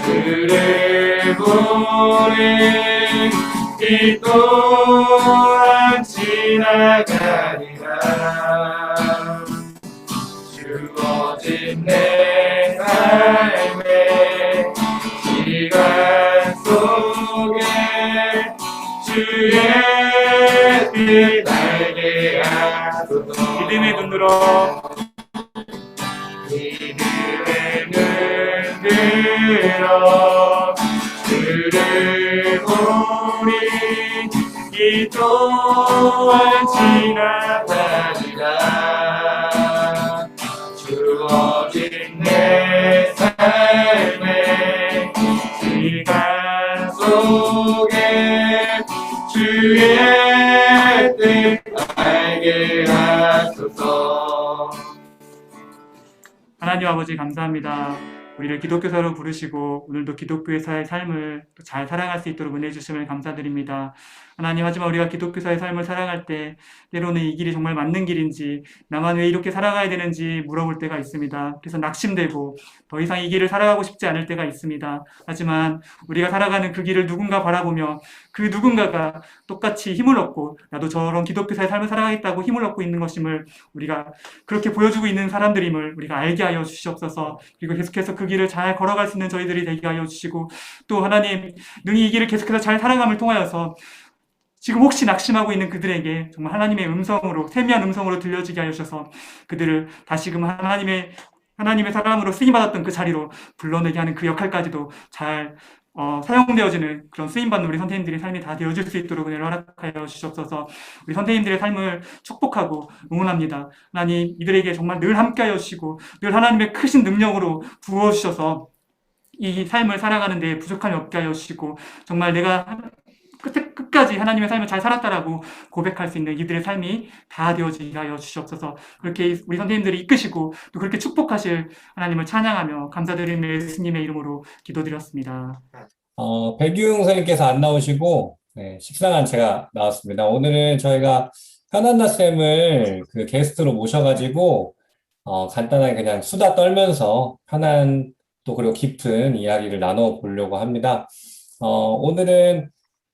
그를 보내 이 또한 지나가리라. 주어 주어진 내 삶의 시간 속에 주의 뜻 알게 하소서. 믿음의 눈으로 믿음의 눈으로 주를 보니 이 또한 지나가리라. 주어진 내 삶의 시간 속에 주의 뜻 알게 하소서. 하나님 아버지 감사합니다. 우리를 기독교사로 부르시고 오늘도 기독교사의 삶을 잘 살아갈 수 있도록 은혜 주심을 감사드립니다. 하나님, 하지만 우리가 기독교사의 삶을 살아갈 때 때로는 이 길이 정말 맞는 길인지, 나만 왜 이렇게 살아가야 되는지 물어볼 때가 있습니다. 그래서 낙심되고 더 이상 이 길을 살아가고 싶지 않을 때가 있습니다. 하지만 우리가 살아가는 그 길을 누군가 바라보며 그 누군가가 똑같이 힘을 얻고 나도 저런 기독교사의 삶을 살아가겠다고 힘을 얻고 있는 것임을 우리가 그렇게 보여주고 있는 사람들임을 우리가 알게 하여 주시옵소서. 그리고 계속해서 그 길을 잘 걸어갈 수 있는 저희들이 되게 하여 주시고, 또 하나님, 능히 이 길을 계속해서 잘 살아감을 통하여서 지금 혹시 낙심하고 있는 그들에게 정말 하나님의 음성으로, 세미한 음성으로 들려지게 하여 주셔서 그들을 다시금 하나님의 사람으로 쓰임받았던 그 자리로 불러내게 하는 그 역할까지도 잘 사용되어지는 그런 쓰임받는 우리 선생님들의 삶이 다 되어질 수 있도록 은혜를 허락하여 주시옵소서. 우리 선생님들의 삶을 축복하고 응원합니다. 하나님, 이들에게 정말 늘 함께하여 주시고 늘 하나님의 크신 능력으로 부어주셔서 이 삶을 살아가는 데 부족함이 없게 하여 주시고, 정말 내가 끝까지 하나님의 삶을 잘 살았다라고 고백할 수 있는 이들의 삶이 다 되어지게 하여 주시옵소서. 그렇게 우리 선생님들이 이끄시고 또 그렇게 축복하실 하나님을 찬양하며 감사드리며 예수님의 이름으로 기도드렸습니다. 백유웅 선생님께서 안 나오시고, 네, 식상한 제가 나왔습니다. 오늘은 저희가 현안나 쌤을 그 게스트로 모셔가지고, 간단하게 그냥 수다 떨면서 편한 또 그리고 깊은 이야기를 나눠보려고 합니다. 오늘은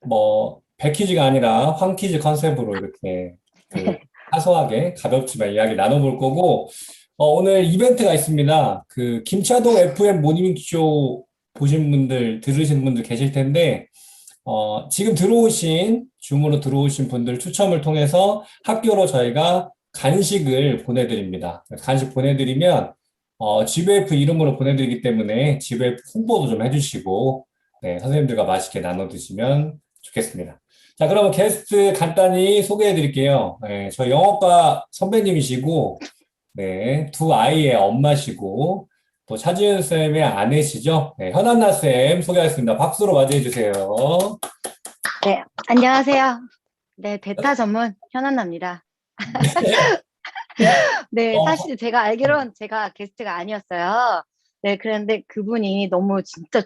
뭐, 백퀴즈가 아니라 황퀴즈 컨셉으로 이렇게 그 사소하게 가볍지만 이야기 나눠볼 거고, 오늘 이벤트가 있습니다. 그 김차동 FM 모닝쇼 보신 분들, 들으신 분들 계실 텐데, 지금 줌으로 들어오신 분들 추첨을 통해서 학교로 저희가 간식을 보내드립니다. 간식 보내드리면, GVF 이름으로 보내드리기 때문에 GVF 홍보도 좀 해주시고, 네, 선생님들과 맛있게 나눠 드시면 좋겠습니다. 자, 그러면 게스트 간단히 소개해 드릴게요. 네, 저 영어과 선배님이시고, 네, 두 아이의 엄마시고, 또 차지은 쌤의 아내시죠. 네, 현안나 쌤 소개하겠습니다. 박수로 맞이해 주세요. 네, 안녕하세요. 네, 대타 전문 현안나입니다. 네, 사실 제가 알기로는 제가 게스트가 아니었어요. 네, 그런데 그분이 진짜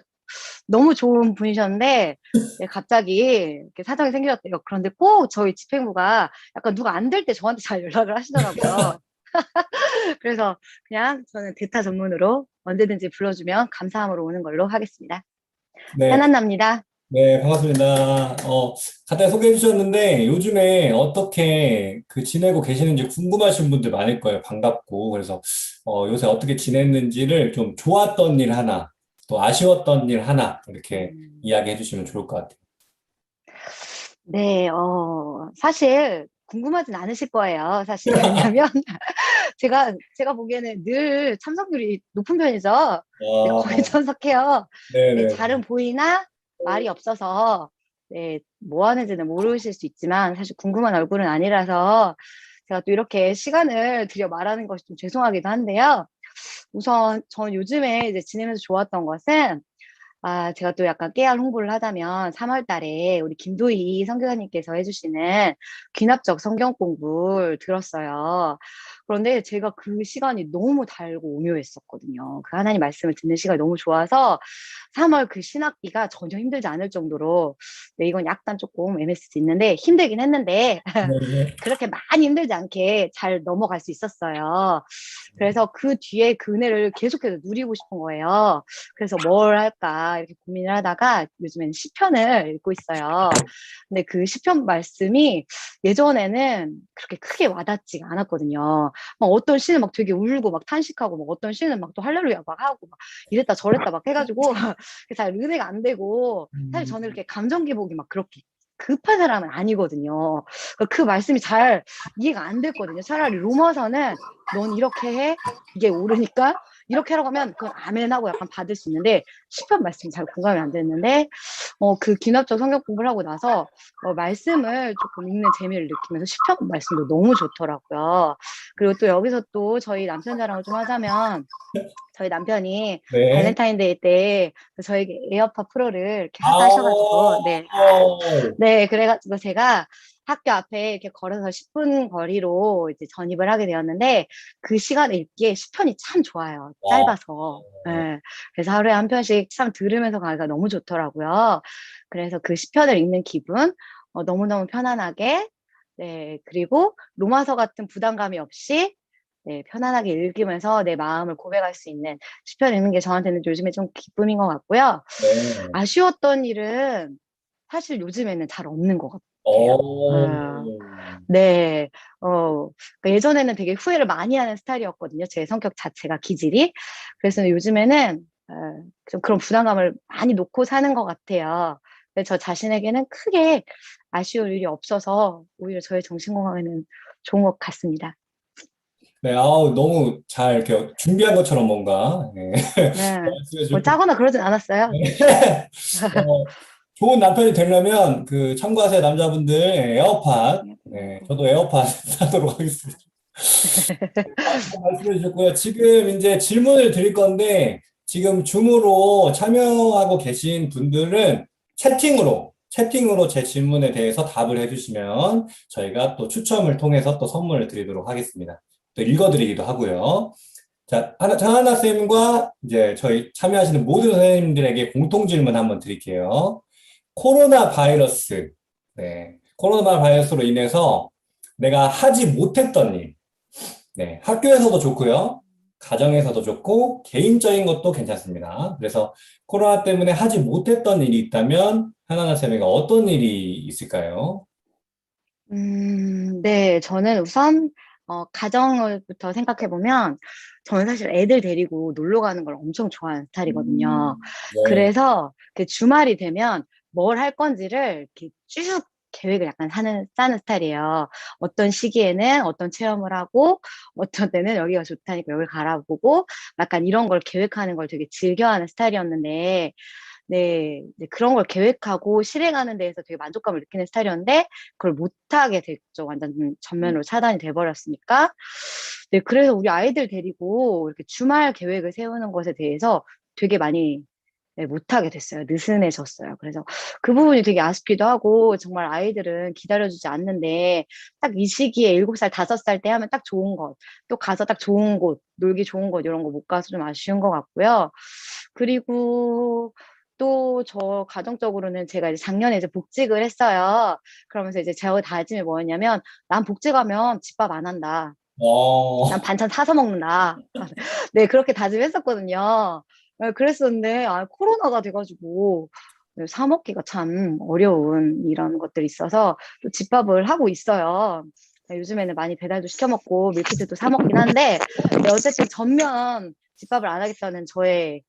너무 좋은 분이셨는데, 네, 갑자기 이렇게 사정이 생기셨대요. 그런데 꼭 저희 집행부가 약간 누가 안 될 때 저한테 잘 연락을 하시더라고요. 그래서 그냥 저는 대타 전문으로 언제든지 불러주면 감사함으로 오는 걸로 하겠습니다. 네, 현안나입니다. 네, 반갑습니다. 간단히 소개해 주셨는데, 요즘에 어떻게 지내고 계시는지 궁금하신 분들 많을 거예요. 반갑고. 그래서, 요새 어떻게 지냈는지를 좀 좋았던 일 하나, 또 아쉬웠던 일 하나, 이렇게 이야기해 주시면 좋을 것 같아요. 네, 사실 궁금하진 않으실 거예요. 사실 왜냐면 제가 보기에는 늘 참석률이 높은 편이죠. 네, 거의 참석해요. 네, 네네. 잘은 보이나 말이 없어서 네, 뭐 하는지는 모르실 수 있지만 사실 궁금한 얼굴은 아니라서 제가 또 이렇게 시간을 들여 말하는 것이 좀 죄송하기도 한데요. 우선 전 요즘에 이제 지내면서 좋았던 것은 제가 또 약간 깨알 홍보를 하자면 3월 달에 우리 김도희 선교사님께서 해주시는 귀납적 성경 공부를 들었어요. 그런데 제가 그 시간이 너무 달고 오묘했었거든요. 그 하나님 말씀을 듣는 시간이 너무 좋아서 3월 그 신학기가 전혀 힘들지 않을 정도로, 네, 이건 약간 조금 애매할 수 있는데 힘들긴 했는데 네네. 그렇게 많이 힘들지 않게 잘 넘어갈 수 있었어요. 그래서 그 뒤에 그 은혜를 계속해서 누리고 싶은 거예요. 그래서 뭘 할까 이렇게 고민을 하다가 요즘엔 시편을 읽고 있어요. 근데 그 시편 말씀이 예전에는 그렇게 크게 와닿지가 않았거든요. 막 어떤 씨는 막 되게 울고 막 탄식하고 막 어떤 씨는 막 또 할렐루야 막 하고 막 이랬다 저랬다 막 해가지고 잘 은혜가 안 되고 사실 저는 이렇게 감정 기복이 막 그렇게 급한 사람은 아니거든요. 그 말씀이 잘 이해가 안 됐거든요. 차라리 로마서는 넌 이렇게 해 이게 옳으니까 이렇게 하라고 하면 그건 아멘 하고 약간 받을 수 있는데 시편 말씀이 잘 공감이 안 됐는데 그 기납적 성경 공부를 하고 나서 말씀을 조금 읽는 재미를 느끼면서 시편 말씀도 너무 좋더라고요. 그리고 또 여기서 또 저희 남편 자랑을 좀 하자면 저희 남편이 네. 발렌타인데이 때 저에게 에어팟 프로를 이렇게 아, 하자 하셔가지고 네, 그래가지고 제가 학교 앞에 이렇게 걸어서 10분 거리로 이제 전입을 하게 되었는데 그 시간에 읽기에 시편이 참 좋아요. 와, 짧아서. 네, 그래서 하루에 한 편씩 참 들으면서 가기가 너무 좋더라고요. 그래서 그 시편을 읽는 기분, 너무너무 편안하게, 네, 그리고 로마서 같은 부담감이 없이 네, 편안하게 읽으면서 내 마음을 고백할 수 있는 시편 읽는 게 저한테는 요즘에 좀 기쁨인 것 같고요. 네. 아쉬웠던 일은 사실 요즘에는 잘 없는 것 같아요. 어, 네, 그러니까 예전에는 되게 후회를 많이 하는 스타일이었거든요. 제 성격 자체가 기질이. 그래서 요즘에는 좀 그런 부담감을 많이 놓고 사는 것 같아요. 근데 저 자신에게는 크게 아쉬울 일이 없어서 오히려 저의 정신 건강에는 좋은 것 같습니다. 네, 아우, 너무 잘 이렇게 준비한 것처럼 뭔가, 네. 네, 말씀해 뭐 주셨고, 짜거나 그러진 않았어요. 네. 어, 좋은 남편이 되려면 그 참고하세요, 남자분들. 에어팟. 네, 저도 에어팟 사도록 하겠습니다. 말씀해 주셨고요. 지금 이제 질문을 드릴 건데, 지금 줌으로 참여하고 계신 분들은 채팅으로 제 질문에 대해서 답을 해주시면 저희가 또 추첨을 통해서 또 선물을 드리도록 하겠습니다. 또 읽어드리기도 하고요. 자, 하나 쌤과 이제 저희 참여하시는 모든 선생님들에게 공통 질문 한번 드릴게요. 코로나 바이러스, 네, 코로나 바이러스로 인해서 내가 하지 못했던 일, 네, 학교에서도 좋고요. 가정에서도 좋고, 개인적인 것도 괜찮습니다. 그래서 코로나 때문에 하지 못했던 일이 있다면, 하나나 쌤이가 어떤 일이 있을까요? 네, 저는 우선, 가정을부터 생각해보면, 저는 사실 애들 데리고 놀러 가는 걸 엄청 좋아하는 스타일이거든요. 네. 그래서 그 주말이 되면 뭘 할 건지를 이렇게 쭉 계획을 약간 짜는 스타일이에요. 어떤 시기에는 어떤 체험을 하고, 어떤 때는 여기가 좋다니까 여기 가라보고, 약간 이런 걸 계획하는 걸 되게 즐겨하는 스타일이었는데, 네, 이제 그런 걸 계획하고 실행하는 데에서 되게 만족감을 느끼는 스타일이었는데, 그걸 못하게 됐죠. 완전 전면으로 차단이 돼버렸으니까. 네, 그래서 우리 아이들 데리고 이렇게 주말 계획을 세우는 것에 대해서 되게 많이 네, 못하게 됐어요. 느슨해졌어요. 그래서 그 부분이 되게 아쉽기도 하고, 정말 아이들은 기다려주지 않는데, 딱 이 시기에 7살, 5살 때 하면 딱 좋은 것, 또 가서 딱 좋은 곳, 놀기 좋은 곳, 이런 거 못 가서 좀 아쉬운 것 같고요. 그리고 또 저 가정적으로는 제가 이제 작년에 이제 복직을 했어요. 그러면서 이제 제 다짐이 뭐였냐면, 난 복직하면 집밥 안 한다. 난 어, 반찬 사서 먹는다. 네, 그렇게 다짐했었거든요. 네, 그랬었는데, 코로나가 돼가지고, 네, 사 먹기가 참 어려운 이런 것들이 있어서 또 집밥을 하고 있어요. 네, 요즘에는 많이 배달도 시켜 먹고 밀키트도 사 먹긴 한데, 네, 어쨌든 전면 집밥을 안 하겠다는 저의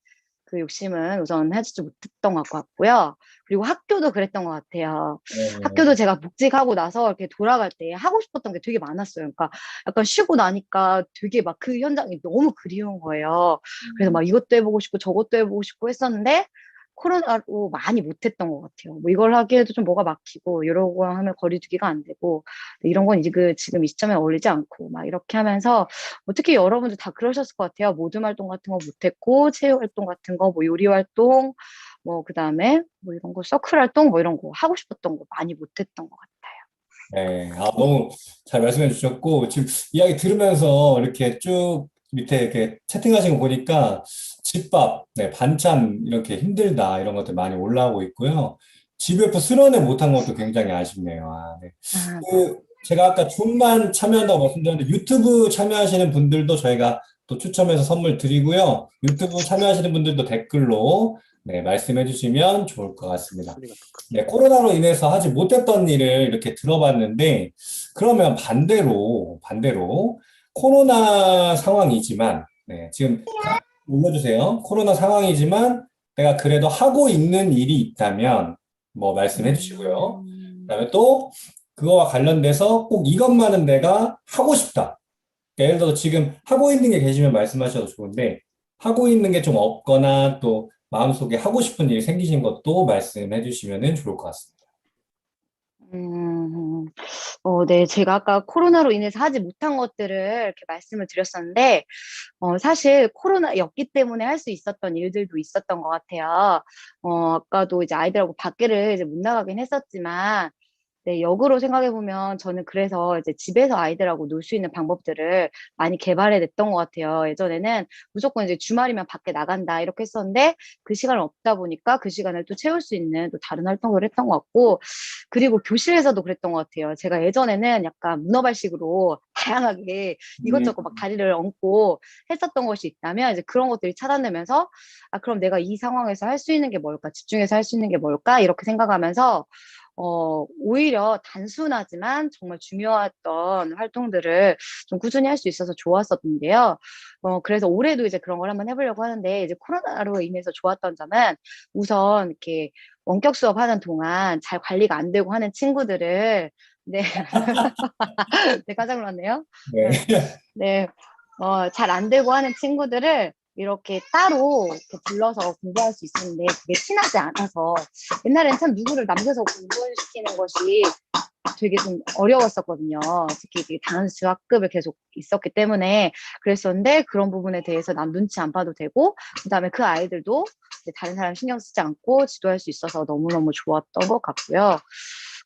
그 욕심은 우선 해주지 못했던 것 같고요. 그리고 학교도 그랬던 것 같아요. 학교도 어, 제가 복직하고 나서 이렇게 돌아갈 때 하고 싶었던 게 되게 많았어요. 그러니까 약간 쉬고 나니까 되게 막 그 현장이 너무 그리운 거예요. 그래서 막 이것도 해보고 싶고 저것도 해보고 싶고 했었는데 코로나로 많이 못했던 것 같아요. 뭐 이걸 하기에도 좀 뭐가 막히고 이러고 하면 거리두기가 안 되고 이런 건 이제 지금 이 시점에 어울리지 않고 막 이렇게 하면서 특히 여러분들 다 그러셨을 것 같아요. 모둠 활동 같은 거 못했고 체육 활동 같은 거, 뭐 요리 활동, 뭐 그다음에 뭐 이런 거 서클 활동 뭐 이런 거 하고 싶었던 거 많이 못했던 것 같아요. 네. 아, 너무 잘 말씀해 주셨고, 지금 이야기 들으면서 이렇게 쭉 밑에 이렇게 채팅하신 거 보니까 집밥, 네, 반찬 이렇게 힘들다 이런 것들 많이 올라오고 있고요. 집에서 수련회 못한 것도 굉장히 아쉽네요. 아, 네. 네. 제가 아까 줌만 참여한다고 말씀드렸는데 유튜브 참여하시는 분들도 저희가 또 추첨해서 선물 드리고요. 유튜브 참여하시는 분들도 댓글로 네, 말씀해 주시면 좋을 것 같습니다. 네, 코로나로 인해서 하지 못했던 일을 이렇게 들어봤는데 그러면 반대로 코로나 상황이지만, 네, 지금 올려주세요. 코로나 상황이지만 내가 그래도 하고 있는 일이 있다면 뭐 말씀해 주시고요. 그다음에 또 그거와 관련돼서 꼭 이것만은 내가 하고 싶다. 그러니까 예를 들어서 지금 하고 있는 게 계시면 말씀하셔도 좋은데 하고 있는 게 좀 없거나 또 마음속에 하고 싶은 일이 생기신 것도 말씀해 주시면 좋을 것 같습니다. 음, 네. 제가 아까 코로나로 인해서 하지 못한 것들을 이렇게 말씀을 드렸었는데, 사실 코로나였기 때문에 할 수 있었던 일들도 있었던 것 같아요. 아까도 이제 아이들하고 밖에를 이제 못 나가긴 했었지만, 네, 역으로 생각해 보면 저는 그래서 이제 집에서 아이들하고 놀 수 있는 방법들을 많이 개발해 냈던 것 같아요. 예전에는 무조건 이제 주말이면 밖에 나간다 이렇게 했었는데 그 시간을 없다 보니까 그 시간을 또 채울 수 있는 또 다른 활동을 했던 것 같고, 그리고 교실에서도 그랬던 것 같아요. 제가 예전에는 약간 문어발식으로 다양하게 이것저것 막 다리를 얹고 했었던 것이 있다면 이제 그런 것들이 차단되면서, 아, 그럼 내가 이 상황에서 할 수 있는 게 뭘까? 집중해서 할 수 있는 게 뭘까? 이렇게 생각하면서 오히려 단순하지만 정말 중요했던 활동들을 좀 꾸준히 할 수 있어서 좋았었는데요. 그래서 올해도 이제 그런 걸 한번 해보려고 하는데, 이제 코로나로 인해서 좋았던 점은 우선 이렇게 원격 수업하는 동안 잘 관리가 안 되고 하는 친구들을, 네, 네, 깜짝 놀랐네요. 네. 네, 네, 잘 안 되고 하는 친구들을 이렇게 따로 이렇게 불러서 공부할 수 있었는데 그게 친하지 않아서, 옛날에는 참 누구를 남겨서 공부시키는 것이 되게 좀 어려웠었거든요. 특히 이게 단수 학급을 계속 있었기 때문에 그랬었는데, 그런 부분에 대해서 남 눈치 안 봐도 되고 그다음에 그 아이들도 이제 다른 사람 신경 쓰지 않고 지도할 수 있어서 너무너무 좋았던 것 같고요.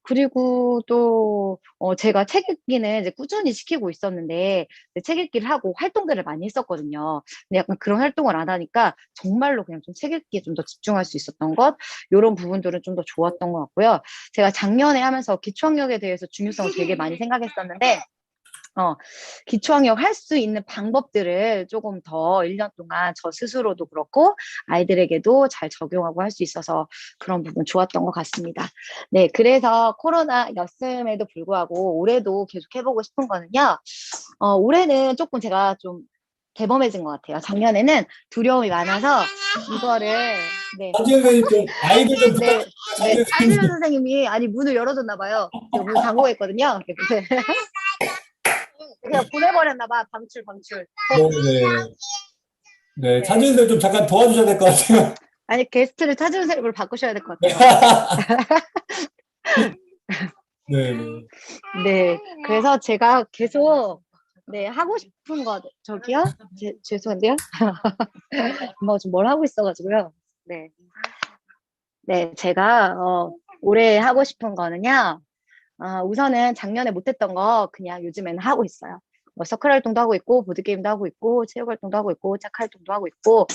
그리고 또 제가 책 읽기는 이제 꾸준히 시키고 있었는데 이제 책 읽기를 하고 활동들을 많이 했었거든요. 근데 약간 그런 활동을 안 하니까 정말로 그냥 좀 책 읽기에 좀 더 집중할 수 있었던 것, 요런 부분들은 좀 더 좋았던 것 같고요. 제가 작년에 하면서 기초학력에 대해서 중요성을 되게 많이 생각했었는데, 기초학력 할 수 있는 방법들을 조금 더 1년 동안 저 스스로도 그렇고 아이들에게도 잘 적용하고 할 수 있어서 그런 부분 좋았던 것 같습니다. 네, 그래서 코로나였음에도 불구하고 올해도 계속 해보고 싶은 거는요. 올해는 조금 제가 좀 대범해진 것 같아요. 작년에는 두려움이 많아서 이거를, 네, 차지현 선생님 좀 아이들 좀 네, 부탁드립니다. 네, 차지현 차지현 선생님. 선생님이 아니 문을 열어줬나 봐요. 제가 문 잠그고 있거든요. 그냥 보내버렸나 봐. 방출, 방출. 네네. 네, 네. 차지현 선생님 좀 잠깐 도와주셔야 될 것 같아요. 아니, 게스트를 차지은 선생님으로 바꾸셔야 될 것 네. 같아요. 네네. 네. 그래서 제가 계속, 네, 하고 싶은 거, 저기요? 죄송한데요? 엄마가 좀 뭘 하고 있어가지고요. 네. 네, 제가, 올해 하고 싶은 거는요. 우선은 작년에 못했던 거 그냥 요즘에는 하고 있어요. 뭐 서클 활동도 하고 있고, 보드게임도 하고 있고, 체육 활동도 하고 있고, 책 활동도 하고 있고.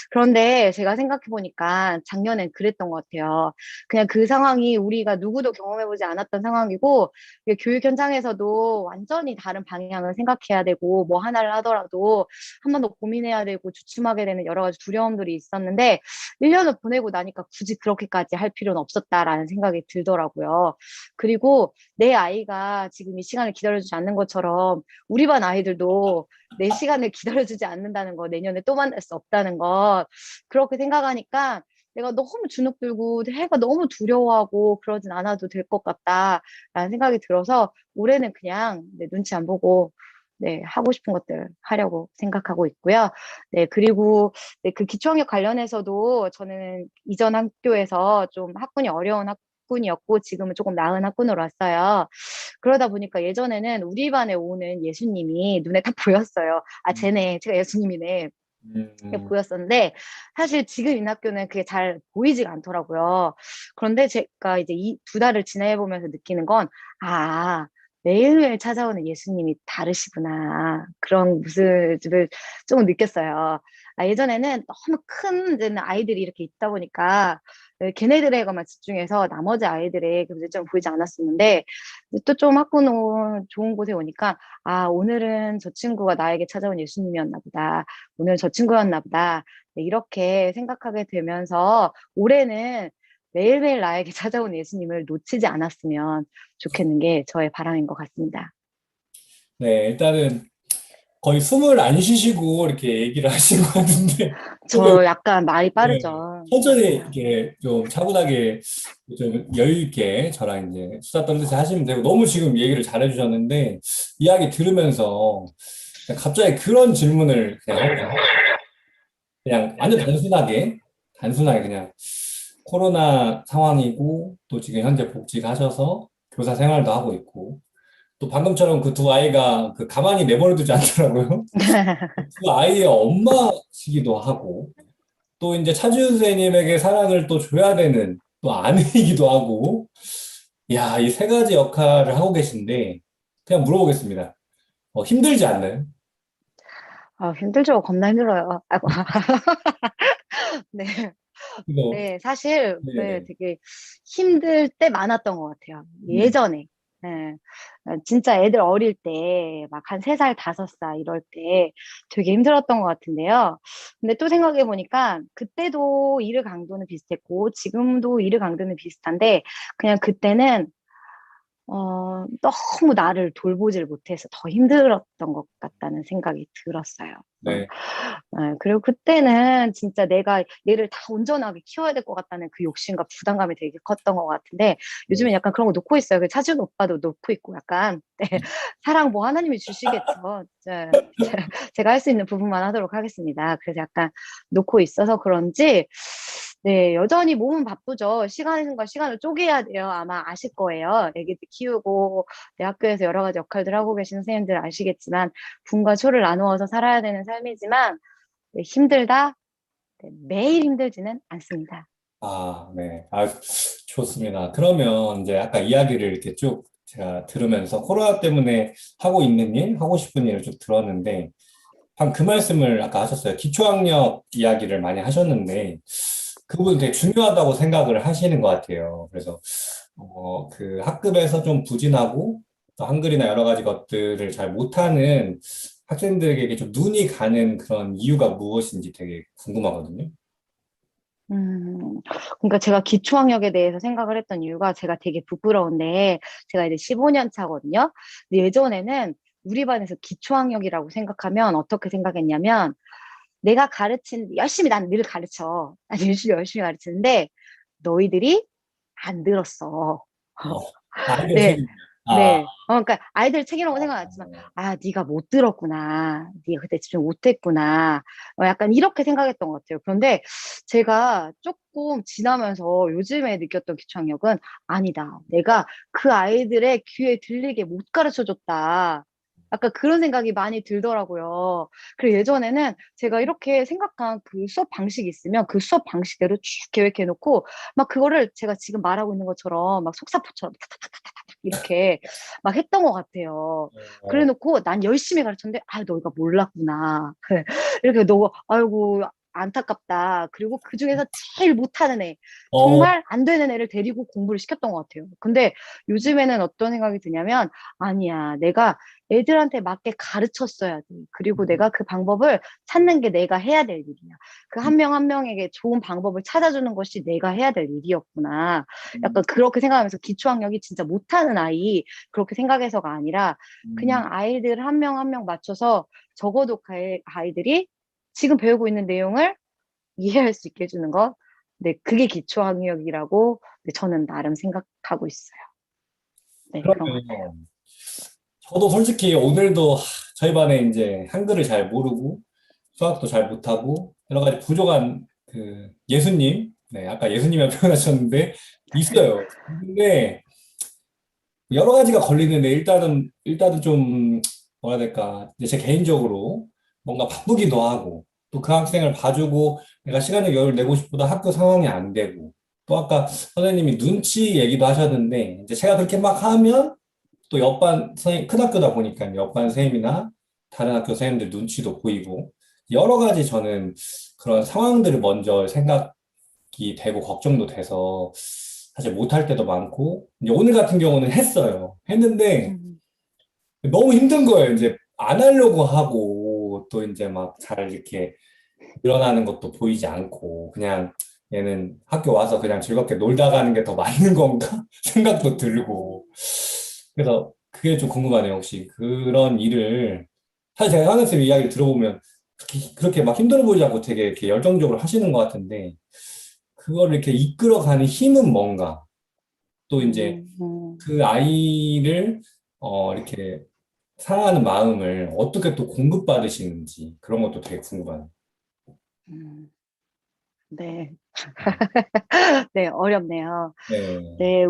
그런데 제가 생각해 보니까 작년엔 그랬던 것 같아요. 그냥 그 상황이 우리가 누구도 경험해보지 않았던 상황이고, 이게 교육 현장에서도 완전히 다른 방향을 생각해야 되고, 뭐 하나를 하더라도 한 번 더 고민해야 되고, 주춤하게 되는 여러 가지 두려움들이 있었는데, 1년을 보내고 나니까 굳이 그렇게까지 할 필요는 없었다라는 생각이 들더라고요. 그리고 내 아이가 지금 이 시간을 기다려주지 않는 것처럼 우리 반 아이들도 내 시간을 기다려주지 않는다는 거, 내년에 또 만날 수 없다는 것, 그렇게 생각하니까 내가 너무 주눅 들고 해가 너무 두려워하고 그러진 않아도 될 것 같다라는 생각이 들어서 올해는 그냥 내 눈치 안 보고, 네, 하고 싶은 것들 하려고 생각하고 있고요. 네, 그리고 네, 그 기초학력 관련해서도 저는 이전 학교에서 좀 학군이 어려운 학군이었고 지금은 조금 나은 학군으로 왔어요. 그러다 보니까 예전에는 우리 반에 오는 예수님이 눈에 딱 보였어요. 아, 쟤네, 제가 예수님이네. 이렇게 음, 보였었는데 사실 지금 이 학교는 그게 잘 보이지가 않더라고요. 그런데 제가 이제 이 2달을 지내보면서 느끼는 건, 아, 매일매일 찾아오는 예수님이 다르시구나. 그런 모습을 조금 느꼈어요. 예전에는 너무 큰 이제는 아이들이 이렇게 있다 보니까 걔네들에게만 집중해서 나머지 아이들의 그 문제점을 보이지 않았었는데, 또 좀 학군 좋은 곳에 오니까, 아, 오늘은 저 친구가 나에게 찾아온 예수님이었나 보다. 오늘 저 친구였나 보다. 네, 이렇게 생각하게 되면서 올해는 매일매일 나에게 찾아온 예수님을 놓치지 않았으면 좋겠는 게 저의 바람인 것 같습니다. 네, 일단은 거의 숨을 안 쉬시고 이렇게 얘기를 하신 것 같은데 저 약간 말이 네, 빠르죠. 천천히 이렇게 좀 차분하게 좀 여유 있게 저랑 이제 수다 떨듯이 하시면 되고 너무 지금 얘기를 잘해 주셨는데 이야기 들으면서 그냥 갑자기 그런 질문을 그냥 완전 단순하게 그냥 코로나 상황이고 또 지금 현재 복직하셔서 교사 생활도 하고 있고 또 방금처럼 그 두 아이가 그 가만히 내버려두지 않더라고요. 그 아이의 엄마시기도 하고 또 이제 차지우 선생님에게 사랑을 또 줘야 되는 또 아내이기도 하고, 야, 이 세 가지 역할을 하고 계신데, 그냥 물어보겠습니다. 힘들지 않나요? 힘들죠. 겁나 힘들어요. 아이고. 네. 이거, 네, 사실, 네, 네네. 되게 힘들 때 많았던 것 같아요. 음, 예전에. 네. 진짜 애들 어릴 때, 막 한 3살, 5살 이럴 때 되게 힘들었던 것 같은데요. 근데 또 생각해보니까, 그때도 일의 강도는 비슷했고, 지금도 일의 강도는 비슷한데, 그냥 그때는 너무 나를 돌보질 못해서 더 힘들었던 것 같다는 생각이 들었어요. 네. 그리고 그때는 진짜 내가 얘를 다 온전하게 키워야 될 것 같다는 그 욕심과 부담감이 되게 컸던 것 같은데, 네. 요즘엔 약간 그런 거 놓고 있어요. 그 차준 오빠도 놓고 있고, 약간, 네, 사랑 뭐 하나님이 주시겠죠. 제가 할 수 있는 부분만 하도록 하겠습니다. 그래서 약간 놓고 있어서 그런지, 네, 여전히 몸은 바쁘죠. 시간과 시간을 쪼개야 돼요. 아마 아실 거예요. 애기들 키우고, 네, 학교에서 여러 가지 역할들 하고 계신 선생님들 아시겠지만, 분과 초를 나누어서 살아야 되는 삶이지만, 네, 힘들다? 네, 매일 힘들지는 않습니다. 아, 네. 아, 좋습니다. 그러면 이제 아까 이야기를 이렇게 쭉 제가 들으면서 코로나 때문에 하고 있는 일, 하고 싶은 일을 쭉 들었는데, 방 그 말씀을 아까 하셨어요. 기초학력 이야기를 많이 하셨는데, 그 부분 되게 중요하다고 생각을 하시는 것 같아요. 그래서, 그 학급에서 좀 부진하고, 또 한글이나 여러 가지 것들을 잘 못하는 학생들에게 좀 눈이 가는 그런 이유가 무엇인지 되게 궁금하거든요. 그러니까 제가 기초학력에 대해서 생각을 했던 이유가 제가 되게 부끄러운데, 제가 이제 15년 차거든요. 근데 예전에는 우리 반에서 기초학력이라고 생각하면 어떻게 생각했냐면, 내가 열심히 난 늘 가르쳐. 난 열심히 가르치는데, 너희들이 안 들었어. 어, 아이들 네, 책임. 아, 네. 그러니까 아이들 책이라고 생각 안 했지만, 아, 네가 못 들었구나. 네가 그때 집중 못했구나. 약간 이렇게 생각했던 것 같아요. 그런데 제가 조금 지나면서 요즘에 느꼈던 기초학력은 아니다. 내가 그 아이들의 귀에 들리게 못 가르쳐 줬다. 약간 그런 생각이 많이 들더라고요. 그리고 예전에는 제가 이렇게 생각한 그 수업 방식이 있으면 그 수업 방식대로 쭉 계획해 놓고 막 그거를 제가 지금 말하고 있는 것처럼 막 속사포처럼 이렇게 막 했던 것 같아요. 그래 어, 놓고 난 열심히 가르쳤는데, 아, 너희가 몰랐구나. 이렇게 너, 아이고, 안타깝다. 그리고 그 중에서 제일 못하는 애, 어, 정말 안 되는 애를 데리고 공부를 시켰던 것 같아요. 근데 요즘에는 어떤 생각이 드냐면, 아니야, 내가 애들한테 맞게 가르쳤어야 돼. 그리고 내가 그 방법을 찾는 게 내가 해야 될 일이야. 그 한 명 한 명에게 좋은 방법을 찾아주는 것이 내가 해야 될 일이었구나. 약간 그렇게 생각하면서 기초학력이 진짜 못하는 아이, 그렇게 생각해서가 아니라 그냥 아이들 한 명 한 명 맞춰서 적어도 아이들이 지금 배우고 있는 내용을 이해할 수 있게 해주는 것. 네, 그게 기초학력이라고 네, 저는 나름 생각하고 있어요. 네, 그런 것 같아요. 그러면 저도 솔직히 오늘도 저희 반에 이제 한글을 잘 모르고 수학도 잘 못하고 여러 가지 부족한 그 예수님, 네, 아까 예수님이라고 표현하셨는데 있어요. 근데 여러 가지가 걸리는데 일단은 좀 뭐라 해야 될까 이제 제 개인적으로 뭔가 바쁘기도 하고 또 그 학생을 봐주고 내가 시간을 여유를 내고 싶어도 학교 상황이 안 되고 또 아까 선생님이 눈치 얘기도 하셨는데 이제 제가 그렇게 막 하면 또 옆반 선생님 큰 학교다 보니까 옆반 선생님이나 다른 학교 선생님들 눈치도 보이고 여러 가지 저는 그런 상황들을 먼저 생각이 되고 걱정도 돼서 사실 못할 때도 많고 이제 오늘 같은 경우는 했어요. 했는데 음, 너무 힘든 거예요. 이제 안 하려고 하고 또 이제 막 잘 이렇게 일어나는 것도 보이지 않고 그냥 얘는 학교 와서 그냥 즐겁게 놀다 가는 게 더 맞는 건가 생각도 들고 그래서 그게 좀 궁금하네요. 혹시 그런 일을 사실 제가 현우 쌤 이야기를 들어보면 그렇게 막 힘들어 보이지 않고 되게 이렇게 열정적으로 하시는 것 같은데 그걸 이렇게 이끌어가는 힘은 뭔가 또 이제 그 아이를 이렇게 사랑하는 마음을 어떻게 또 공급받으시는지 그런 것도 되게 궁금하네요. 음, 네, 음. 네, 어렵네요. 네. 네,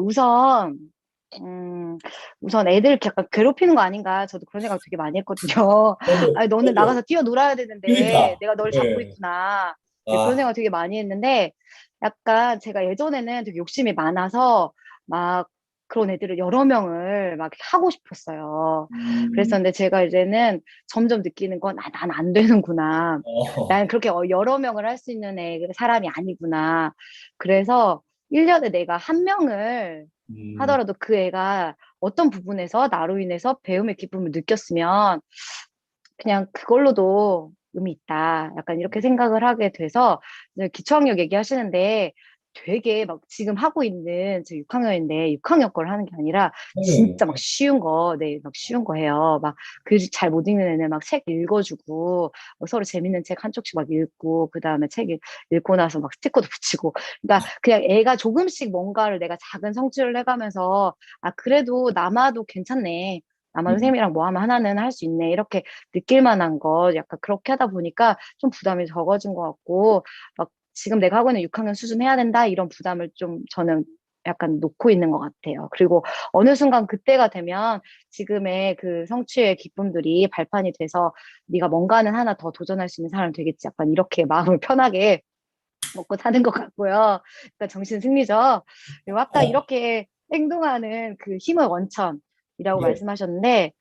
음, 우선 애들 이렇게 약간 괴롭히는 거 아닌가. 저도 그런 생각 되게 많이 했거든요. 아니, 너는 나가서 뛰어놀아야 되는데 그러니까. 내가 널 잡고 네. 있구나. 네, 그런 아, 생각 되게 많이 했는데 약간 제가 예전에는 되게 욕심이 많아서 막 그런 애들을 여러 명을 막 하고 싶었어요. 음, 그랬었는데 제가 이제는 점점 느끼는 건, 아, 난 안 되는구나. 어, 나는 그렇게 여러 명을 할 수 있는 사람이 아니구나. 그래서 1년에 내가 한 명을 음, 하더라도 그 애가 어떤 부분에서 나로 인해서 배움의 기쁨을 느꼈으면 그냥 그걸로도 의미 있다. 약간 이렇게 생각을 하게 돼서 이제 기초학력 얘기하시는데 되게 막 지금 하고 있는 저 6학년인데 6학년 걸 하는 게 아니라 네. 진짜 막 쉬운 거, 네, 막 쉬운 거 해요. 막 글 잘 못 읽는 애는 막 책 읽어주고 서로 재밌는 책 한 쪽씩 막 읽고 그 다음에 책 읽고 나서 막 스티커도 붙이고 그러니까 그냥 애가 조금씩 뭔가를 내가 작은 성취를 해가면서 아 그래도 남아도 괜찮네. 남아 음, 선생님이랑 뭐 하면 하나는 할 수 있네. 이렇게 느낄 만한 거 약간 그렇게 하다 보니까 좀 부담이 적어진 것 같고 막 지금 내가 하고 있는 6학년 수준 해야 된다 이런 부담을 좀 저는 약간 놓고 있는 것 같아요. 그리고 어느 순간 그때가 되면 지금의 그 성취의 기쁨들이 발판이 돼서 네가 뭔가는 하나 더 도전할 수 있는 사람이 되겠지. 약간 이렇게 마음을 편하게 먹고 사는 것 같고요. 그러니까 정신 승리죠. 그리고 아까 어, 이렇게 행동하는 그 힘의 원천이라고 네. 말씀하셨는데 네.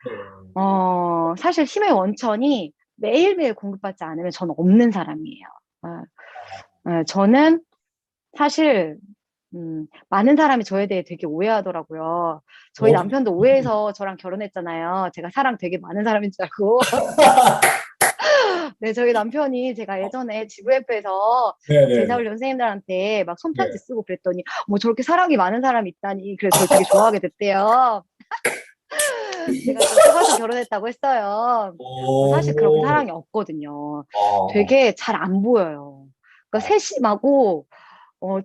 사실 힘의 원천이 매일매일 공급받지 않으면 저는 없는 사람이에요. 아, 저는 사실, 많은 사람이 저에 대해 되게 오해하더라고요. 저희 어, 남편도 오해해서 저랑 결혼했잖아요. 제가 사랑 되게 많은 사람인 줄 알고. 네, 저희 남편이 제가 예전에 지구협회에서 네네네. 제자훈련 선생님들한테 막 손편지 네. 쓰고 그랬더니, 뭐 저렇게 사랑이 많은 사람이 있다니. 그래서 저를 되게 좋아하게 됐대요. 제가 좀 속아서 결혼했다고 했어요. 사실 그렇게 오, 사랑이 없거든요. 어, 되게 잘 안 보여요. 그러니까 어, 세심하고, 어,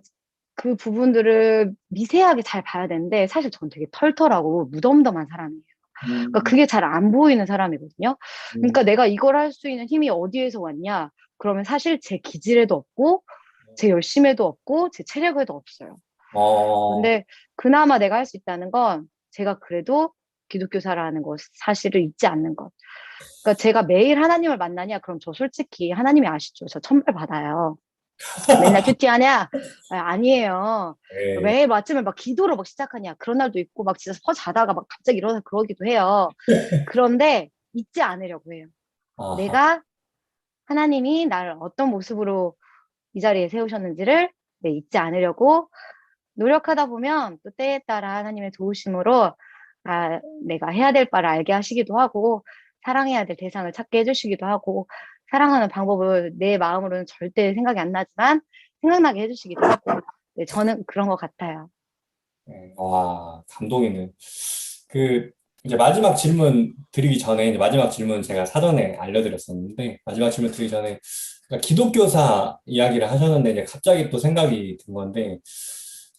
그 부분들을 미세하게 잘 봐야 되는데, 사실 전 되게 털털하고 무덤덤한 사람이에요. 그러니까 음, 그게 잘 안 보이는 사람이거든요. 음, 그러니까 내가 이걸 할 수 있는 힘이 어디에서 왔냐? 그러면 사실 제 기질에도 없고, 제 열심에도 없고, 제 체력에도 없어요. 어, 근데 그나마 내가 할 수 있다는 건 제가 그래도 기독교사라는 것 사실을 잊지 않는 것. 그러니까 제가 매일 하나님을 만나냐? 그럼 저 솔직히 하나님이 아시죠? 저 천벌 받아요. 맨날 큐티하냐? 아, 아니에요. 네. 매일 아침에 막 기도로 막 시작하냐? 그런 날도 있고 막 진짜 퍼 자다가 막 갑자기 일어나서 그러기도 해요. 그런데 잊지 않으려고 해요. 아하, 내가 하나님이 나를 어떤 모습으로 이 자리에 세우셨는지를 네, 잊지 않으려고 노력하다 보면 또 때에 따라 하나님의 도우심으로 아, 내가 해야 될 바를 알게 하시기도 하고 사랑해야 될 대상을 찾게 해주시기도 하고 사랑하는 방법을 내 마음으로는 절대 생각이 안 나지만 생각나게 해주시기도 하고 네, 저는 그런 것 같아요. 네. 와, 감동이네. 그, 이제 마지막 질문 드리기 전에, 이제 마지막 질문 제가 사전에 알려드렸었는데, 마지막 질문 드리기 전에, 그러니까 기독교사 이야기를 하셨는데, 이제 갑자기 또 생각이 든 건데,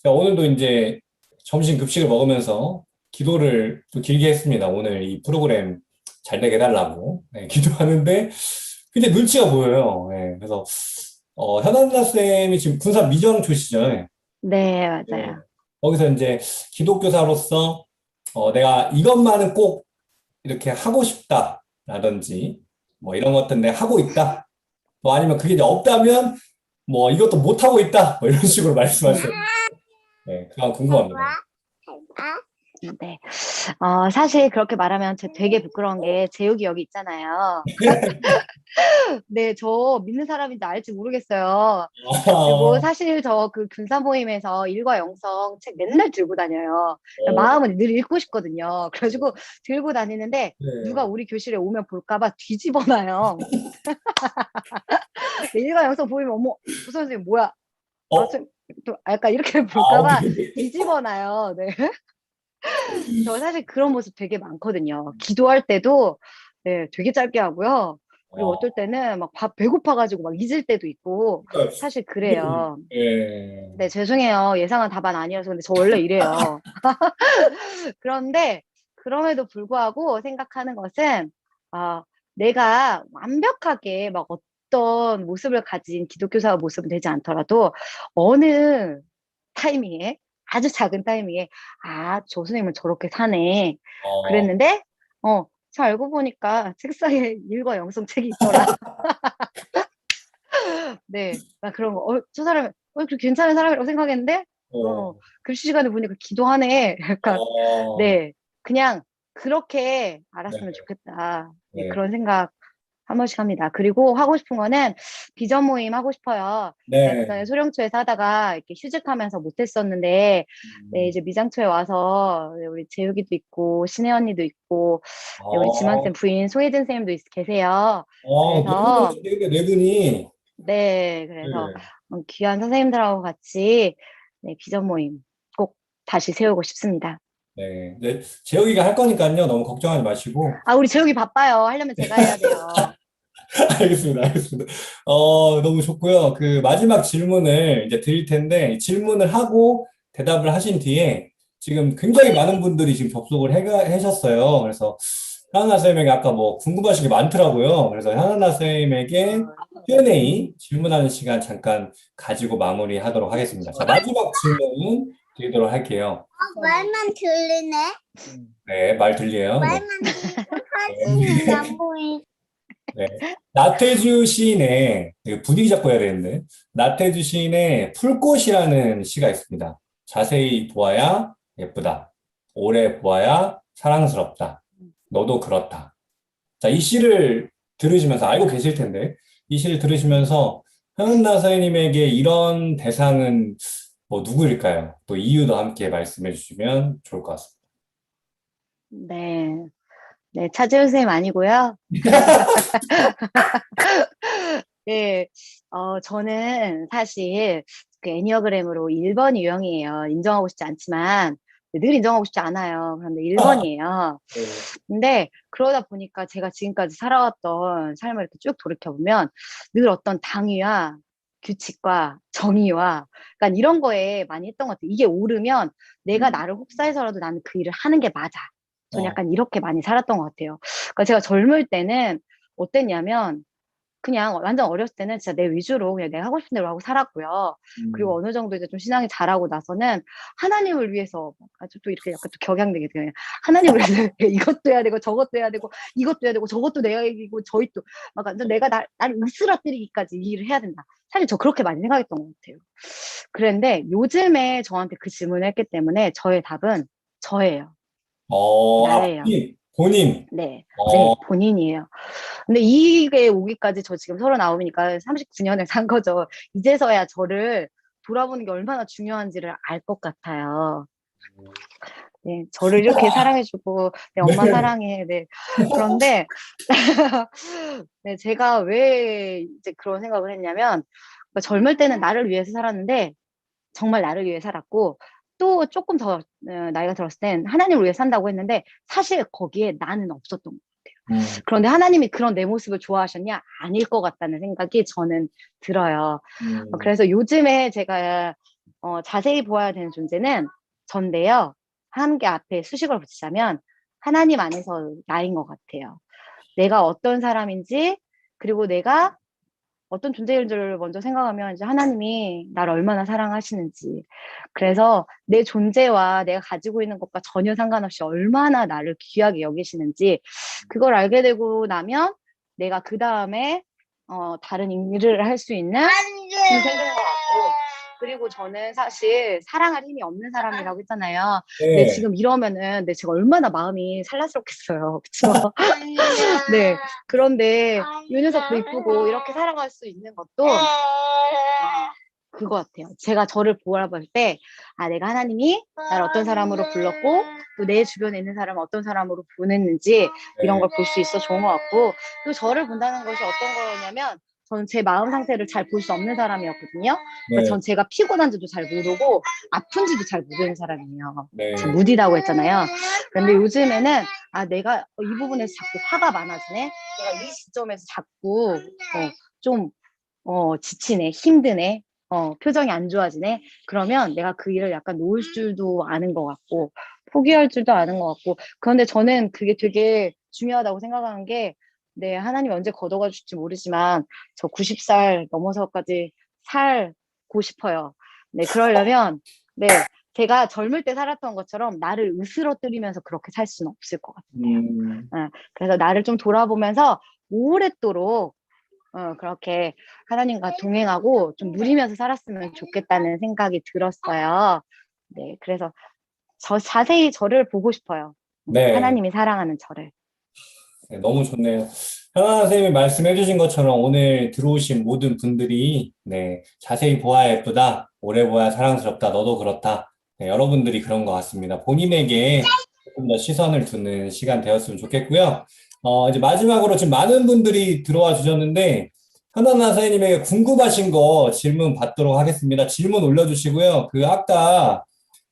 제가 오늘도 이제 점심 급식을 먹으면서 기도를 또 길게 했습니다. 오늘 이 프로그램 잘 되게 해달라고. 네, 기도하는데, 근데 눈치가 보여요. 네, 그래서, 현안나 쌤이 지금 군사 미정초시죠. 네, 네. 맞아요. 거기서 이제 기독교사로서 내가 이것만은 꼭 이렇게 하고 싶다라든지 뭐 이런 것들 내가 하고 있다. 뭐 아니면 그게 이제 없다면 뭐 이것도 못 하고 있다. 뭐 이런 식으로 말씀하셨는데 네, 그건 궁금합니다. 네. 사실 그렇게 말하면 제 되게 부끄러운 게 제육이 여기 있잖아요. 네, 저 믿는 사람인지 알지 모르겠어요. 그리고 아, 사실 저 그 군사 모임에서 일과 영성 책 맨날 들고 다녀요. 어, 마음은 늘 읽고 싶거든요. 그래가지고 들고 다니는데 누가 네. 우리 교실에 오면 볼까봐 뒤집어 놔요. 일과 영성 보이면 어머, 부 선생님 뭐야? 어, 또 약간 이렇게 아, 볼까봐 오케이. 뒤집어 놔요. 네. 저 사실 그런 모습 되게 많거든요. 기도할 때도 네, 되게 짧게 하고요. 그리고 어, 어떨 때는 막 밥 배고파가지고 막 잊을 때도 있고, 그러니까 사실 그래요. 예. 네, 죄송해요. 예상한 답안 아니어서. 근데 저 원래 이래요. 그런데, 그럼에도 불구하고 생각하는 것은, 아, 내가 완벽하게 막 어떤 모습을 가진 기독교사 모습은 되지 않더라도, 어느 타이밍에, 아주 작은 타이밍에, 아, 저 선생님은 저렇게 사네. 어, 그랬는데, 저 알고 보니까 책상에 일과 영성 책이 있더라. 네, 나 그런 거, 저 사람, 그 괜찮은 사람이라고 생각했는데, 어, 어, 글씨 시간에 보니까 기도하네. 약간, 어, 네, 그냥 그렇게 네, 알았으면 좋겠다. 네, 네, 그런 생각 한 번씩 합니다. 그리고 하고 싶은 거는 비전 모임 하고 싶어요. 제가 네. 그전에 소령초에서 하다가 이렇게 휴직하면서 못했었는데, 네, 음, 이제 미장초에 와서 네, 우리 재욱이도 있고, 신혜 언니도 있고, 네, 우리 어, 지만쌤 부인 송혜진 선생님도 계세요. 너무 그래서 좋으신데, 근데 네 분이. 네, 그래서 네. 귀한 선생님들하고 같이 네, 비전 모임 꼭 다시 세우고 싶습니다. 네. 네. 재혁이가 할 거니까요. 너무 걱정하지 마시고. 아, 우리 재욱이 바빠요. 하려면 제가 해야 돼요. 알겠습니다. 알겠습니다. 너무 좋고요. 그 마지막 질문을 이제 드릴 텐데, 질문을 하고 대답을 하신 뒤에 지금 굉장히 많은 분들이 지금 접속을 하셨어요. 그래서 현아나 쌤에게 아까 뭐 궁금하신 게 많더라고요. 그래서 현아나 쌤에게 Q&A 질문하는 시간 잠깐 가지고 마무리하도록 하겠습니다. 자, 마지막 질문 드리도록 할게요. 말만 들리네. 네, 말 들려요? 네. 말만 들리고 사진은 안 보이. 네. 나태주 시인의 이거 분위기 잡고 해야 되는데 나태주 시인의 풀꽃이라는 시가 있습니다. 자세히 보아야 예쁘다. 오래 보아야 사랑스럽다. 너도 그렇다. 자, 이 시를 들으시면서 알고 계실 텐데 이 시를 들으시면서 현은나 선생님에게 이런 대상은 뭐 누구일까요? 또 이유도 함께 말씀해 주시면 좋을 것 같습니다. 네, 네, 차재훈 선생님 아니고요. 네, 저는 사실 그 애니어그램으로 1번 유형이에요. 인정하고 싶지 않지만 늘 인정하고 싶지 않아요. 그런데 1번이에요. 네. 근데 그러다 보니까 제가 지금까지 살아왔던 삶을 이렇게 쭉 돌이켜보면 늘 어떤 당위와 규칙과 정의와 그러니까 이런 거에 많이 했던 것 같아요. 이게 옳으면 내가 나를 혹사해서라도 나는 그 일을 하는 게 맞아. 전 어, 약간 이렇게 많이 살았던 것 같아요. 그러니까 제가 젊을 때는 어땠냐면 그냥 완전 어렸을 때는 진짜 내 위주로 그냥 내가 하고 싶은 대로 하고 살았고요. 그리고 어느 정도 이제 좀 신앙이 자라고 나서는 하나님을 위해서 아주 또 이렇게 약간 또 격양되게 그냥 하나님을 위해서 이것도 해야 되고 저것도 해야 되고 이것도 해야 되고 저것도 내가 이기고 저희 또 막 완전 내가 나를 으스러뜨리기까지 이 일을 해야 된다. 사실 저 그렇게 많이 생각했던 것 같아요. 그런데 요즘에 저한테 그 질문을 했기 때문에 저의 답은 저예요. 나예요. 본인. 네, 어, 네, 본인이에요. 근데 이게 오기까지 저 지금 39이니까 39년을 산 거죠. 이제서야 저를 돌아보는 게 얼마나 중요한지를 알 것 같아요. 네, 저를 이렇게 사랑해주고, 네, 엄마 네. 사랑해. 네. 그런데, 네, 제가 왜 이제 그런 생각을 했냐면, 그러니까 젊을 때는 나를 위해서 살았는데, 정말 나를 위해 살았고, 또 조금 더 나이가 들었을 땐 하나님을 위해 산다고 했는데, 사실 거기에 나는 없었던 음, 그런데 하나님이 그런 내 모습을 좋아하셨냐? 아닐 것 같다는 생각이 저는 들어요. 음, 그래서 요즘에 제가 자세히 보아야 되는 존재는 전데요. 한 개 앞에 수식어를 붙이자면 하나님 안에서 나인 것 같아요. 내가 어떤 사람인지 그리고 내가 어떤 존재인지를 먼저 생각하면 이제 하나님이 나를 얼마나 사랑하시는지. 그래서 내 존재와 내가 가지고 있는 것과 전혀 상관없이 얼마나 나를 귀하게 여기시는지 그걸 알게 되고 나면 내가 그 다음에 다른 일을 할 수 있는 힘이 생기는 것 같고 그리고 저는 사실 사랑할 힘이 없는 사람이라고 했잖아요. 근데 네. 지금 이러면은 네, 제가 얼마나 마음이 살라스럽겠어요. 그쵸? 네. 그런데 이 녀석도 이쁘고 이렇게 살아갈 수 있는 것도 그거 같아요. 제가 저를 바라볼 때, 아, 내가 하나님이 나를 어떤 사람으로 불렀고, 또 내 주변에 있는 사람을 어떤 사람으로 보냈는지, 이런 네. 걸 볼 수 있어 좋은 것 같고, 또 저를 본다는 것이 어떤 거냐면, 저는 제 마음 상태를 잘 볼 수 없는 사람이었거든요. 네, 그러니까 전 제가 피곤한지도 잘 모르고 아픈지도 잘 모르는 사람이에요. 네, 지금 무디다고 했잖아요. 그런데 요즘에는 내가 이 부분에서 자꾸 화가 많아지네. 내가 이 시점에서 자꾸 좀 지치네, 힘드네, 표정이 안 좋아지네. 그러면 내가 그 일을 약간 놓을 줄도 아는 것 같고, 포기할 줄도 아는 것 같고. 그런데 저는 그게 되게 중요하다고 생각하는 게, 네, 하나님이 언제 걷어가 줄지 모르지만, 저 90살 넘어서까지 살고 싶어요. 네, 그러려면, 네, 제가 젊을 때 살았던 것처럼 나를 으스러뜨리면서 그렇게 살 수는 없을 것 같아요. 그래서 나를 좀 돌아보면서 오랫도록 그렇게 하나님과 동행하고 좀 누리면서 살았으면 좋겠다는 생각이 들었어요. 네, 그래서 자세히 저를 보고 싶어요. 네. 하나님이 사랑하는 저를. 네, 너무 좋네요. 현아 선생님이 말씀해 주신 것처럼 오늘 들어오신 모든 분들이 네, 자세히 보아야 예쁘다, 오래 보아야 사랑스럽다, 너도 그렇다. 네, 여러분들이 그런 것 같습니다. 본인에게 조금 더 시선을 두는 시간 되었으면 좋겠고요. 이제 마지막으로 지금 많은 분들이 들어와 주셨는데 현아 선생님에게 궁금하신 거 질문 받도록 하겠습니다. 질문 올려주시고요. 그 아까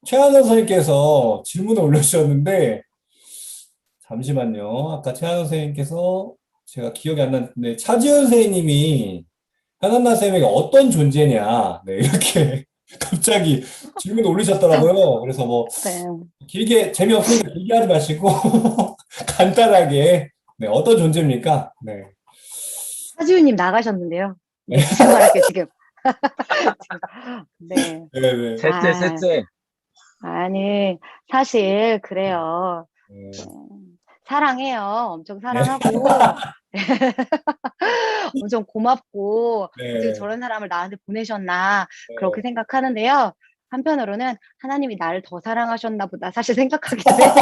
최한선 선생님께서 질문을 올려주셨는데 잠시만요. 아까 최하연 선생님께서 제가 기억이 안 나는데 차지은 선생님이 현안나 쌤에게 어떤 존재냐, 네, 이렇게 갑자기 질문 올리셨더라고요. 그래서 뭐 네. 길게 재미없으니까 길게 하지 마시고 간단하게 네, 어떤 존재입니까? 네, 하지우님 나가셨는데요. 네, 지금 지금. 네. 네, 네, 셋째, 아, 셋째. 아니, 사실 그래요. 네, 사랑해요. 엄청 네, 사랑하고, 엄청 고맙고, 어떻게 네, 저런 사람을 나한테 보내셨나, 그렇게 네. 생각하는데요. 한편으로는 하나님이 나를 더 사랑하셨나 보다, 사실 생각하게 돼요.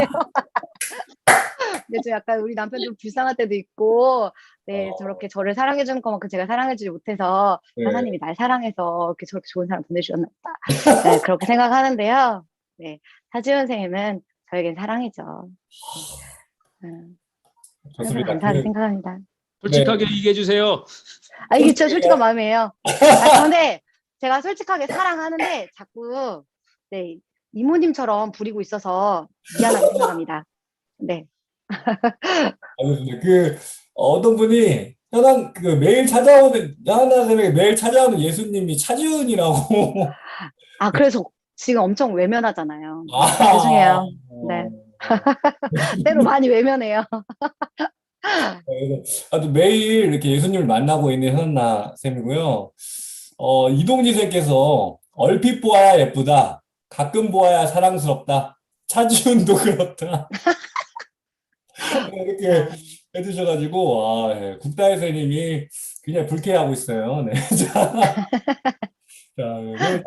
근데 좀 약간 우리 남편 좀 불쌍할 때도 있고, 네, 어, 저렇게 저를 사랑해주는 것만큼 제가 사랑해주지 못해서 네. 하나님이 날 사랑해서 이렇게 저렇게 좋은 사람 보내주셨나 보다. 네, 그렇게 생각하는데요. 네, 하지원 선생님은 저에겐 사랑이죠. 음, 항상 좋습니다. 감사하게 생각합니다. 네, 솔직하게 얘기해 주세요. 이게 진짜 솔직히요. 솔직한 마음이에요. 근데 제가 솔직하게 사랑하는데 자꾸, 네, 이모님처럼 부리고 있어서 미안하게 생각합니다. 네. 알겠습니다. 어떤 분이 매일 찾아오는 현안 선생님에게 매일 찾아오는 예수님이 차지은이라고. 그래서 지금 엄청 외면하잖아요. 아, 죄송해요. 네. 때로 많이 외면해요. 아주 매일 이렇게 예수님을 만나고 있는 현나 쌤이고요. 이동지 쌤께서 얼핏 보아야 예쁘다, 가끔 보아야 사랑스럽다, 차지훈도 그렇다. 이렇게 아, 해주셔가지고, 예, 국다혜 선생님이 굉장히 불쾌해하고 있어요. 네.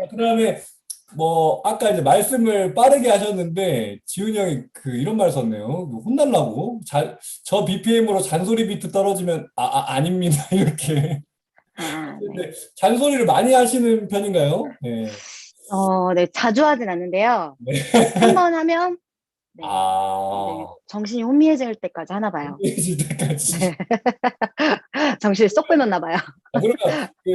그다음에 아까 이제 말씀을 빠르게 하셨는데, 지훈이 형이 이런 말 썼네요. 혼날라고? 저 BPM으로 잔소리 비트 떨어지면, 아닙니다. 이렇게. 네. 근데 잔소리를 많이 하시는 편인가요? 네. 네, 자주 하진 않는데요. 네. 한 번 하면, 네, 네, 아, 정신이 혼미해질 때까지 하나 봐요. 질 때까지. 네. 정신이 쏙 빼놓나 봐요. 그러면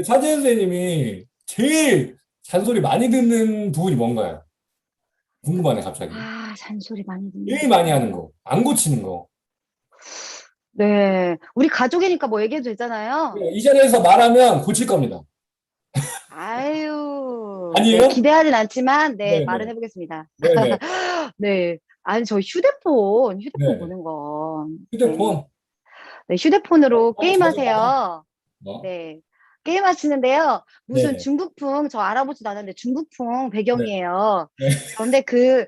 차재현 선생님이 제일 잔소리 많이 듣는 부분이 뭔가요? 궁금하네, 갑자기. 잔소리 많이 듣는 제일 많이 거. 하는 거, 안 고치는 거. 네, 우리 가족이니까 뭐 얘기해도 되잖아요. 이 자리에서 말하면 고칠 겁니다. 아유, 네, 아니에요? 기대하진 않지만, 네, 말은 네네. 해보겠습니다. 네네. 네, 아니, 저 휴대폰 네. 보는 거. 네, 휴대폰. 네, 휴대폰으로 자주 봐요? 게임하세요. 어? 네. 게임 하시는데요. 무슨 네. 중국풍, 저 알아보지도 않았는데 중국풍 네. 배경이에요. 네. 그런데 그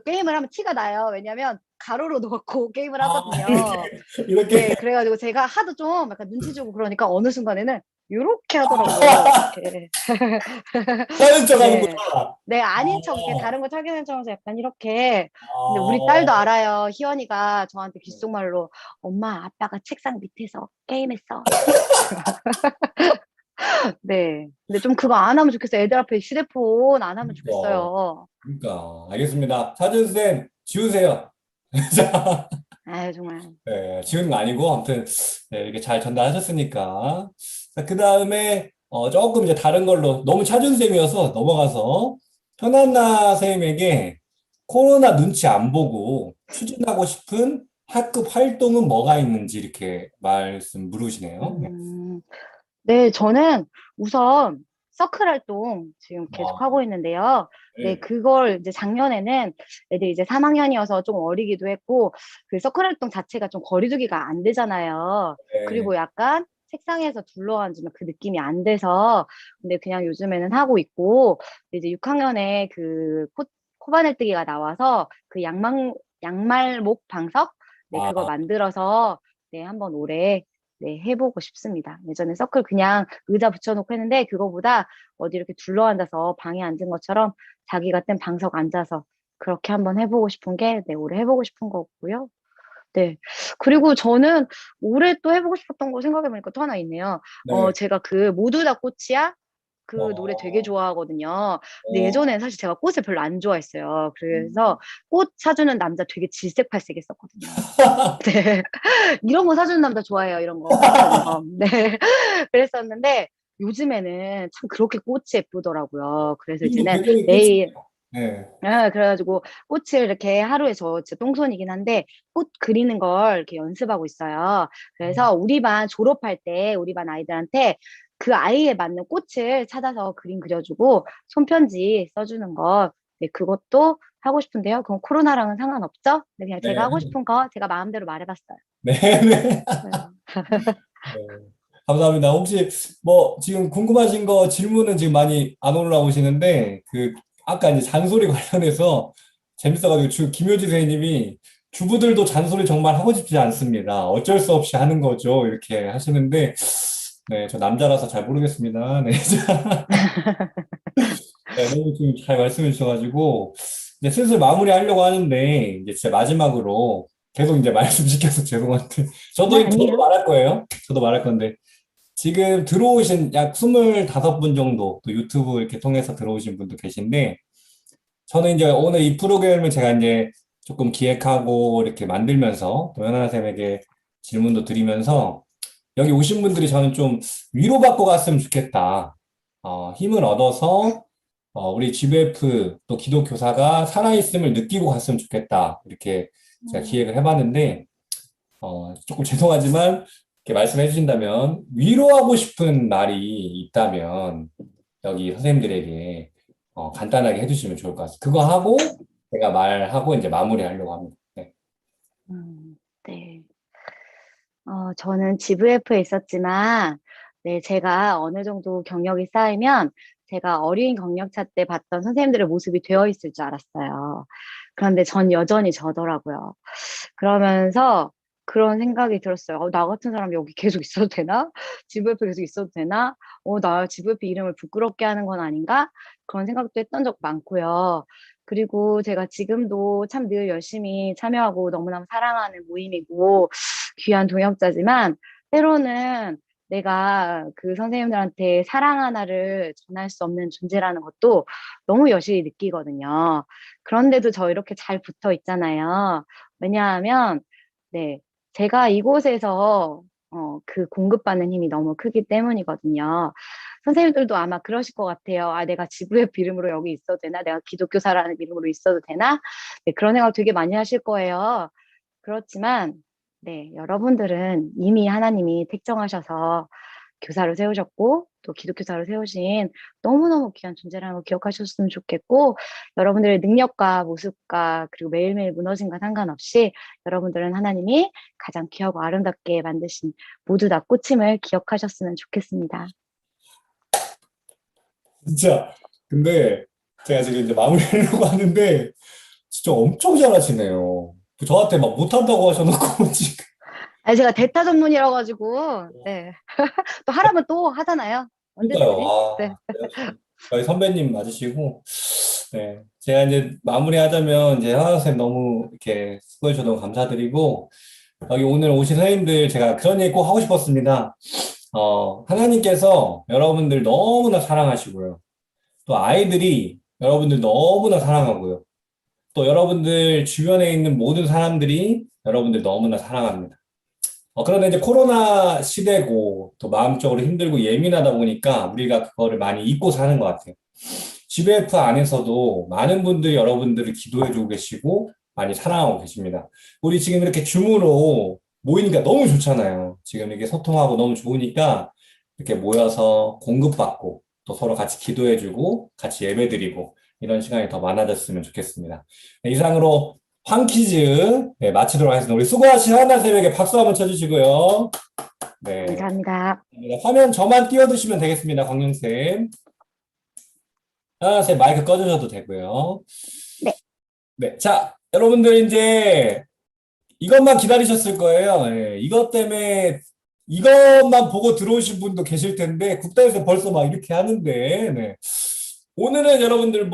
게임을 하면 티가 나요. 왜냐면 가로로 넣고 게임을 하거든요. 이렇게. 네, 그래가지고 제가 하도 좀 약간 눈치 주고 그러니까 어느 순간에는 이렇게 하더라고요. 이렇게. 하는 척 하는구나. 네. 네, 아닌 척, 이렇게 다른 거 착용한 척하면서 약간 이렇게. 근데 우리 아, 딸도 알아요. 희연이가 저한테 귓속말로 엄마, 아빠가 책상 밑에서 게임했어. 네. 근데 좀 그거 안 하면 좋겠어요. 애들 앞에 휴대폰 안 하면 좋겠어요. 알겠습니다. 차준쌤, 지우세요. 자, 정말. 네, 지우는 거 아니고, 아무튼, 네, 이렇게 잘 전달하셨으니까. 자, 그 다음에 조금 이제 다른 걸로 너무 차준쌤이어서 넘어가서 현안나 선생님에게 코로나 눈치 안 보고 추진하고 싶은 학급 활동은 뭐가 있는지 이렇게 말씀 물으시네요. 네. 네, 저는 우선 서클 활동 지금 계속 아, 하고 있는데요. 네, 네. 그걸 이제 작년에는 애들이 이제 3학년이어서 좀 어리기도 했고, 그 서클 활동 자체가 좀 거리두기가 안 되잖아요. 네. 그리고 약간 책상에서 둘러앉으면 그 느낌이 안 돼서, 근데 그냥 요즘에는 하고 있고, 이제 6학년에 그 코바늘뜨기가 나와서 그 양말목 방석? 네, 그거 아, 만들어서 네, 한번 올해 네, 해보고 싶습니다. 예전에 서클 그냥 의자 붙여놓고 했는데 그거보다 어디 이렇게 둘러앉아서 방에 앉은 것처럼 자기가 뗀 방석 앉아서 그렇게 한번 해보고 싶은 게 네, 올해 해보고 싶은 거고요. 네. 그리고 저는 올해 또 해보고 싶었던 거 생각해보니까 또 하나 있네요. 네. 제가 그 모두 다 꽃이야? 그 노래 되게 어, 좋아하거든요. 근데 어, 예전엔 사실 제가 꽃을 별로 안 좋아했어요. 음. 그래서 꽃 사주는 남자 되게 질색팔색했었거든요. 네. 이런 거 사주는 남자 좋아해요. 이런 거, 꽃 사주는 거. 네. 그랬었는데 요즘에는 참 그렇게 꽃이 예쁘더라고요. 그래서 지금도 이제는 배경이 꽃이, 매일 네. 그래가지고 꽃을 이렇게 하루에 저 진짜 똥손이긴 한데 꽃 그리는 걸 이렇게 연습하고 있어요. 그래서 우리 반 졸업할 때 우리 반 아이들한테 그 아이에 맞는 꽃을 찾아서 그림 그려주고 손편지 써주는 거, 네, 그것도 하고 싶은데요. 그건 코로나랑은 상관없죠? 네, 그냥 제가 네. 하고 싶은 거 제가 마음대로 말해봤어요. 네. 네. 네. 네. 감사합니다. 혹시 뭐 지금 궁금하신 거 질문은 지금 많이 안 올라오시는데 그 아까 이제 잔소리 관련해서 재밌어가지고 김효지 선생님이 주부들도 잔소리 정말 하고 싶지 않습니다. 어쩔 수 없이 하는 거죠. 이렇게 하시는데 네, 저 남자라서 잘 모르겠습니다. 네, 네, 너무 지금 잘 말씀해 주셔가지고 이제 슬슬 마무리하려고 하는데 이제 진짜 마지막으로 계속 이제 말씀 시켜서 죄송한데 네, 저도 아니에요. 말할 거예요. 저도 말할 건데. 지금 들어오신 약 25분 정도 또 유튜브 이렇게 통해서 들어오신 분도 계신데 저는 이제 오늘 이 프로그램을 제가 이제 조금 기획하고 이렇게 만들면서 또 연하나 쌤에게 질문도 드리면서 여기 오신 분들이 저는 좀 위로받고 갔으면 좋겠다. 힘을 얻어서 우리 GBF 또 기독교사가 살아있음을 느끼고 갔으면 좋겠다. 이렇게 제가 기획을 해봤는데 조금 죄송하지만 이렇게 말씀해 주신다면 위로하고 싶은 말이 있다면 여기 선생님들에게 간단하게 해주시면 좋을 것 같습니다. 그거 하고 제가 말하고 이제 마무리하려고 합니다. 네. 네. 저는 GVF에 있었지만, 네, 제가 어느 정도 경력이 쌓이면 제가 어린 경력차 때 봤던 선생님들의 모습이 되어 있을 줄 알았어요. 그런데 전 여전히 저더라고요. 그러면서 그런 생각이 들었어요. 나 같은 사람 여기 계속 있어도 되나? GVF 계속 있어도 되나? 나 GVF 이름을 부끄럽게 하는 건 아닌가? 그런 생각도 했던 적 많고요. 그리고 제가 지금도 참 늘 열심히 참여하고 너무나 사랑하는 모임이고 귀한 동역자지만 때로는 내가 그 선생님들한테 사랑 하나를 전할 수 없는 존재라는 것도 너무 여실히 느끼거든요. 그런데도 저 이렇게 잘 붙어 있잖아요. 왜냐하면, 네, 제가 이곳에서 그 공급받는 힘이 너무 크기 때문이거든요. 선생님들도 아마 그러실 것 같아요. 내가 지구의 이름으로 여기 있어도 되나? 내가 기독교사라는 이름으로 있어도 되나? 네, 그런 생각 되게 많이 하실 거예요. 그렇지만, 네, 여러분들은 이미 하나님이 택정하셔서 교사로 세우셨고, 또 기독교사로 세우신 너무너무 귀한 존재라는 걸 기억하셨으면 좋겠고, 여러분들의 능력과 모습과 그리고 매일매일 무너짐과 상관없이 여러분들은 하나님이 가장 귀하고 아름답게 만드신 모두 다 꽃임을 기억하셨으면 좋겠습니다. 진짜 근데 제가 지금 이제 마무리하려고 하는데 진짜 엄청 잘하시네요. 저한테 막 못한다고 하셔놓고 지금 제가 대타 전문이라 가지고, 네. 또 하라면 또 하잖아요. 그러니까요. 언제든지. 네. 저희 선배님 맞으시고 네. 제가 이제 마무리하자면 이제 하나 선생님 너무 이렇게 수고해 주셔서 너무 감사드리고 여기 오늘 오신 선생님들 제가 그런 얘기 꼭 하고 싶었습니다. 하나님께서 여러분들 너무나 사랑하시고요. 또 아이들이 여러분들 너무나 사랑하고요. 또 여러분들 주변에 있는 모든 사람들이 여러분들 너무나 사랑합니다. 그런데 이제 코로나 시대고 또 마음적으로 힘들고 예민하다 보니까 우리가 그거를 많이 잊고 사는 것 같아요. GBF 안에서도 많은 분들이 여러분들을 기도해주고 계시고 많이 사랑하고 계십니다. 우리 지금 이렇게 줌으로 모이니까 너무 좋잖아요. 지금 이렇게 소통하고 너무 좋으니까 이렇게 모여서 공급받고 또 서로 같이 기도해주고 같이 예배드리고 이런 시간이 더 많아졌으면 좋겠습니다. 네, 이상으로 황퀴즈 마치도록 하겠습니다. 우리 수고하신 하나쌤에게 박수 한번 쳐주시고요. 네, 감사합니다. 화면 저만 띄워두시면 되겠습니다. 광룡쌤. 하나쌤 마이크 꺼주셔도 되고요. 네. 네, 자, 여러분들 이제 이것만 기다리셨을 거예요. 네, 이것 때문에 이것만 보고 들어오신 분도 계실 텐데 국다에서 벌써 막 이렇게 하는데 네. 오늘은 여러분들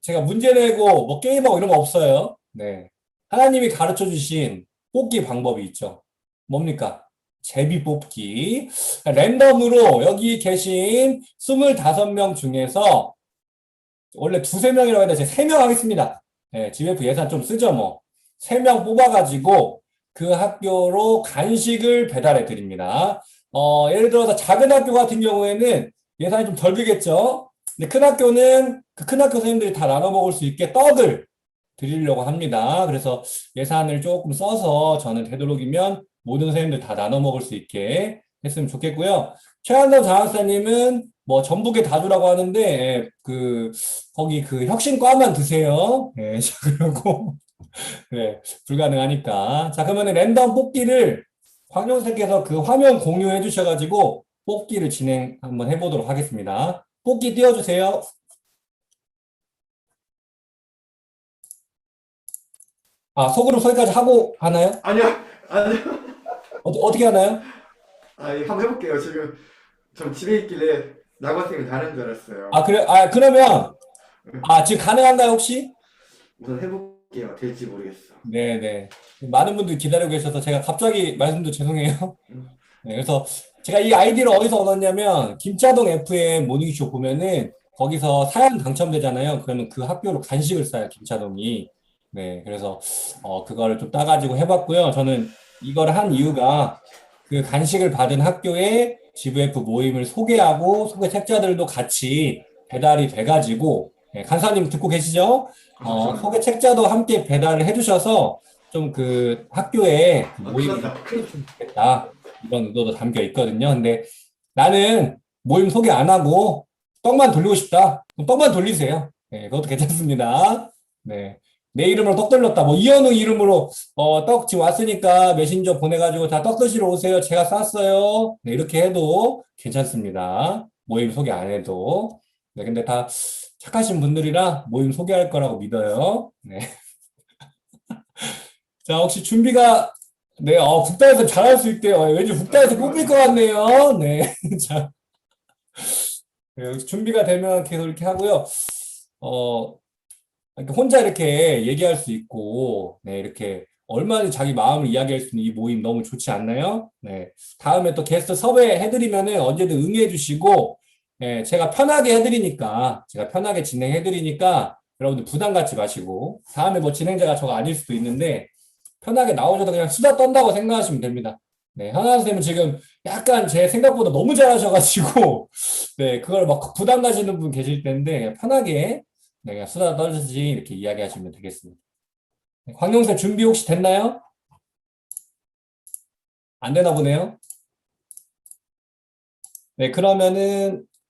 제가 문제 내고 게임하고 이런 거 없어요. 네. 하나님이 가르쳐 주신 뽑기 방법이 있죠. 뭡니까? 제비 뽑기. 랜덤으로 여기 계신 25명 중에서 원래 2-3명이라고 했는데 제가 3명 하겠습니다. 네, GBF 예산 좀 쓰죠, 뭐. 3명 뽑아가지고 그 학교로 간식을 배달해 드립니다. 예를 들어서 작은 학교 같은 경우에는 예산이 좀 덜 들겠죠? 근데 큰 학교는 그 큰 학교 선생님들이 다 나눠 먹을 수 있게 떡을 드리려고 합니다. 그래서 예산을 조금 써서 저는 되도록이면 모든 선생님들 다 나눠 먹을 수 있게 했으면 좋겠고요. 최한선 장학사님은 전북에 다 주라고 하는데, 거기 혁신과만 드세요. 네, 자, 그리고, 네, 불가능하니까. 자, 그러면 랜덤 뽑기를 황영석께서 그 화면 공유해 주셔가지고 뽑기를 진행 한번 해보도록 하겠습니다. 뽑기 띄워주세요. 소그룹 소개까지 하고 하나요? 아니요, 아니요. 어떻게 하나요? 한번 해볼게요. 지금 전 집에 있길래 나고쌤이 다른 줄 알았어요. 그래, 그러면, 지금 가능한가요, 혹시? 우선 해볼게요. 될지 모르겠어. 네네. 많은 분들이 기다리고 계셔서 제가 갑자기 말씀도 죄송해요. 네, 그래서 제가 이 아이디를 어디서 얻었냐면, 김차동 FM 모닝쇼 보면은, 거기서 사연 당첨되잖아요. 그러면 그 학교로 간식을 싸요, 김차동이. 네, 그래서, 그거를 좀 따가지고 해봤고요. 저는 이걸 한 이유가, 그 간식을 받은 학교에 GBF 모임을 소개하고, 소개 책자들도 같이 배달이 돼가지고, 네, 간사님 듣고 계시죠? 소개 책자도 함께 배달을 해주셔서, 좀 학교에 모임이 크리스마스 좋겠다. 이런 의도도 담겨 있거든요. 근데 나는 모임 소개 안 하고 떡만 돌리고 싶다. 그럼 떡만 돌리세요. 네, 그것도 괜찮습니다. 네. 내 이름으로 떡 돌렸다. 이현우 이름으로, 떡 지금 왔으니까 메신저 보내가지고 다 떡 드시러 오세요. 제가 쌌어요. 네, 이렇게 해도 괜찮습니다. 모임 소개 안 해도. 네, 근데 다 착하신 분들이라 모임 소개할 거라고 믿어요. 네. 자, 혹시 준비가, 네, 국다에서 잘할 수 있대요. 왠지 국다에서 뽑힐 것 같네요. 네. 자, 네, 준비가 되면 계속 이렇게 하고요. 혼자 이렇게 얘기할 수 있고, 네, 이렇게 얼마나 자기 마음을 이야기할 수 있는 이 모임 너무 좋지 않나요? 네. 다음에 또 게스트 섭외해드리면은 언제든 응해주시고, 네, 제가 편하게 진행해드리니까 여러분들 부담 갖지 마시고, 다음에 진행자가 저가 아닐 수도 있는데, 편하게 나오셔도 그냥 수다 떤다고 생각하시면 됩니다. 네, 하나 선생님은 지금 약간 제 생각보다 너무 잘하셔가지고, 네, 그걸 부담 가시는 분 계실 텐데, 편하게, 네, 그냥 수다 떨듯이 이렇게 이야기하시면 되겠습니다. 네, 광용쌤 준비 혹시 됐나요? 안 되나 보네요. 네,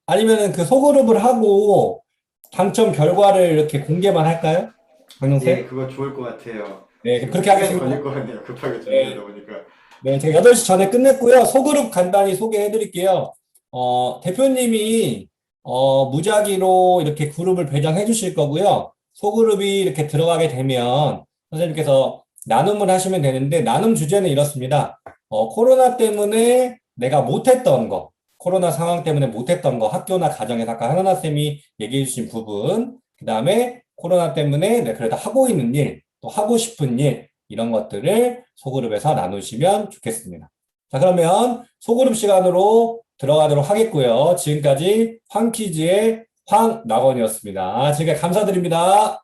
아니면은 소그룹을 하고, 당첨 결과를 이렇게 공개만 할까요? 광용쌤? 네, 그거 좋을 것 같아요. 네, 그렇게 하겠습니다. 걸릴 것 같네요. 급하게 준비하다 보니까. 네, 제가 8시 전에 끝냈고요. 소그룹 간단히 소개해 드릴게요. 대표님이, 무작위로 이렇게 그룹을 배정해 주실 거고요. 소그룹이 이렇게 들어가게 되면 선생님께서 나눔을 하시면 되는데, 나눔 주제는 이렇습니다. 코로나 때문에 내가 못했던 거, 코로나 상황 때문에 못했던 거, 학교나 가정에서 아까 하나쌤이 얘기해 주신 부분, 그 다음에 코로나 때문에 내가 그래도 하고 있는 일, 또 하고 싶은 일, 이런 것들을 소그룹에서 나누시면 좋겠습니다. 자, 그러면 소그룹 시간으로 들어가도록 하겠고요. 지금까지 황퀴즈의 황낙원이었습니다. 지금까지 감사드립니다.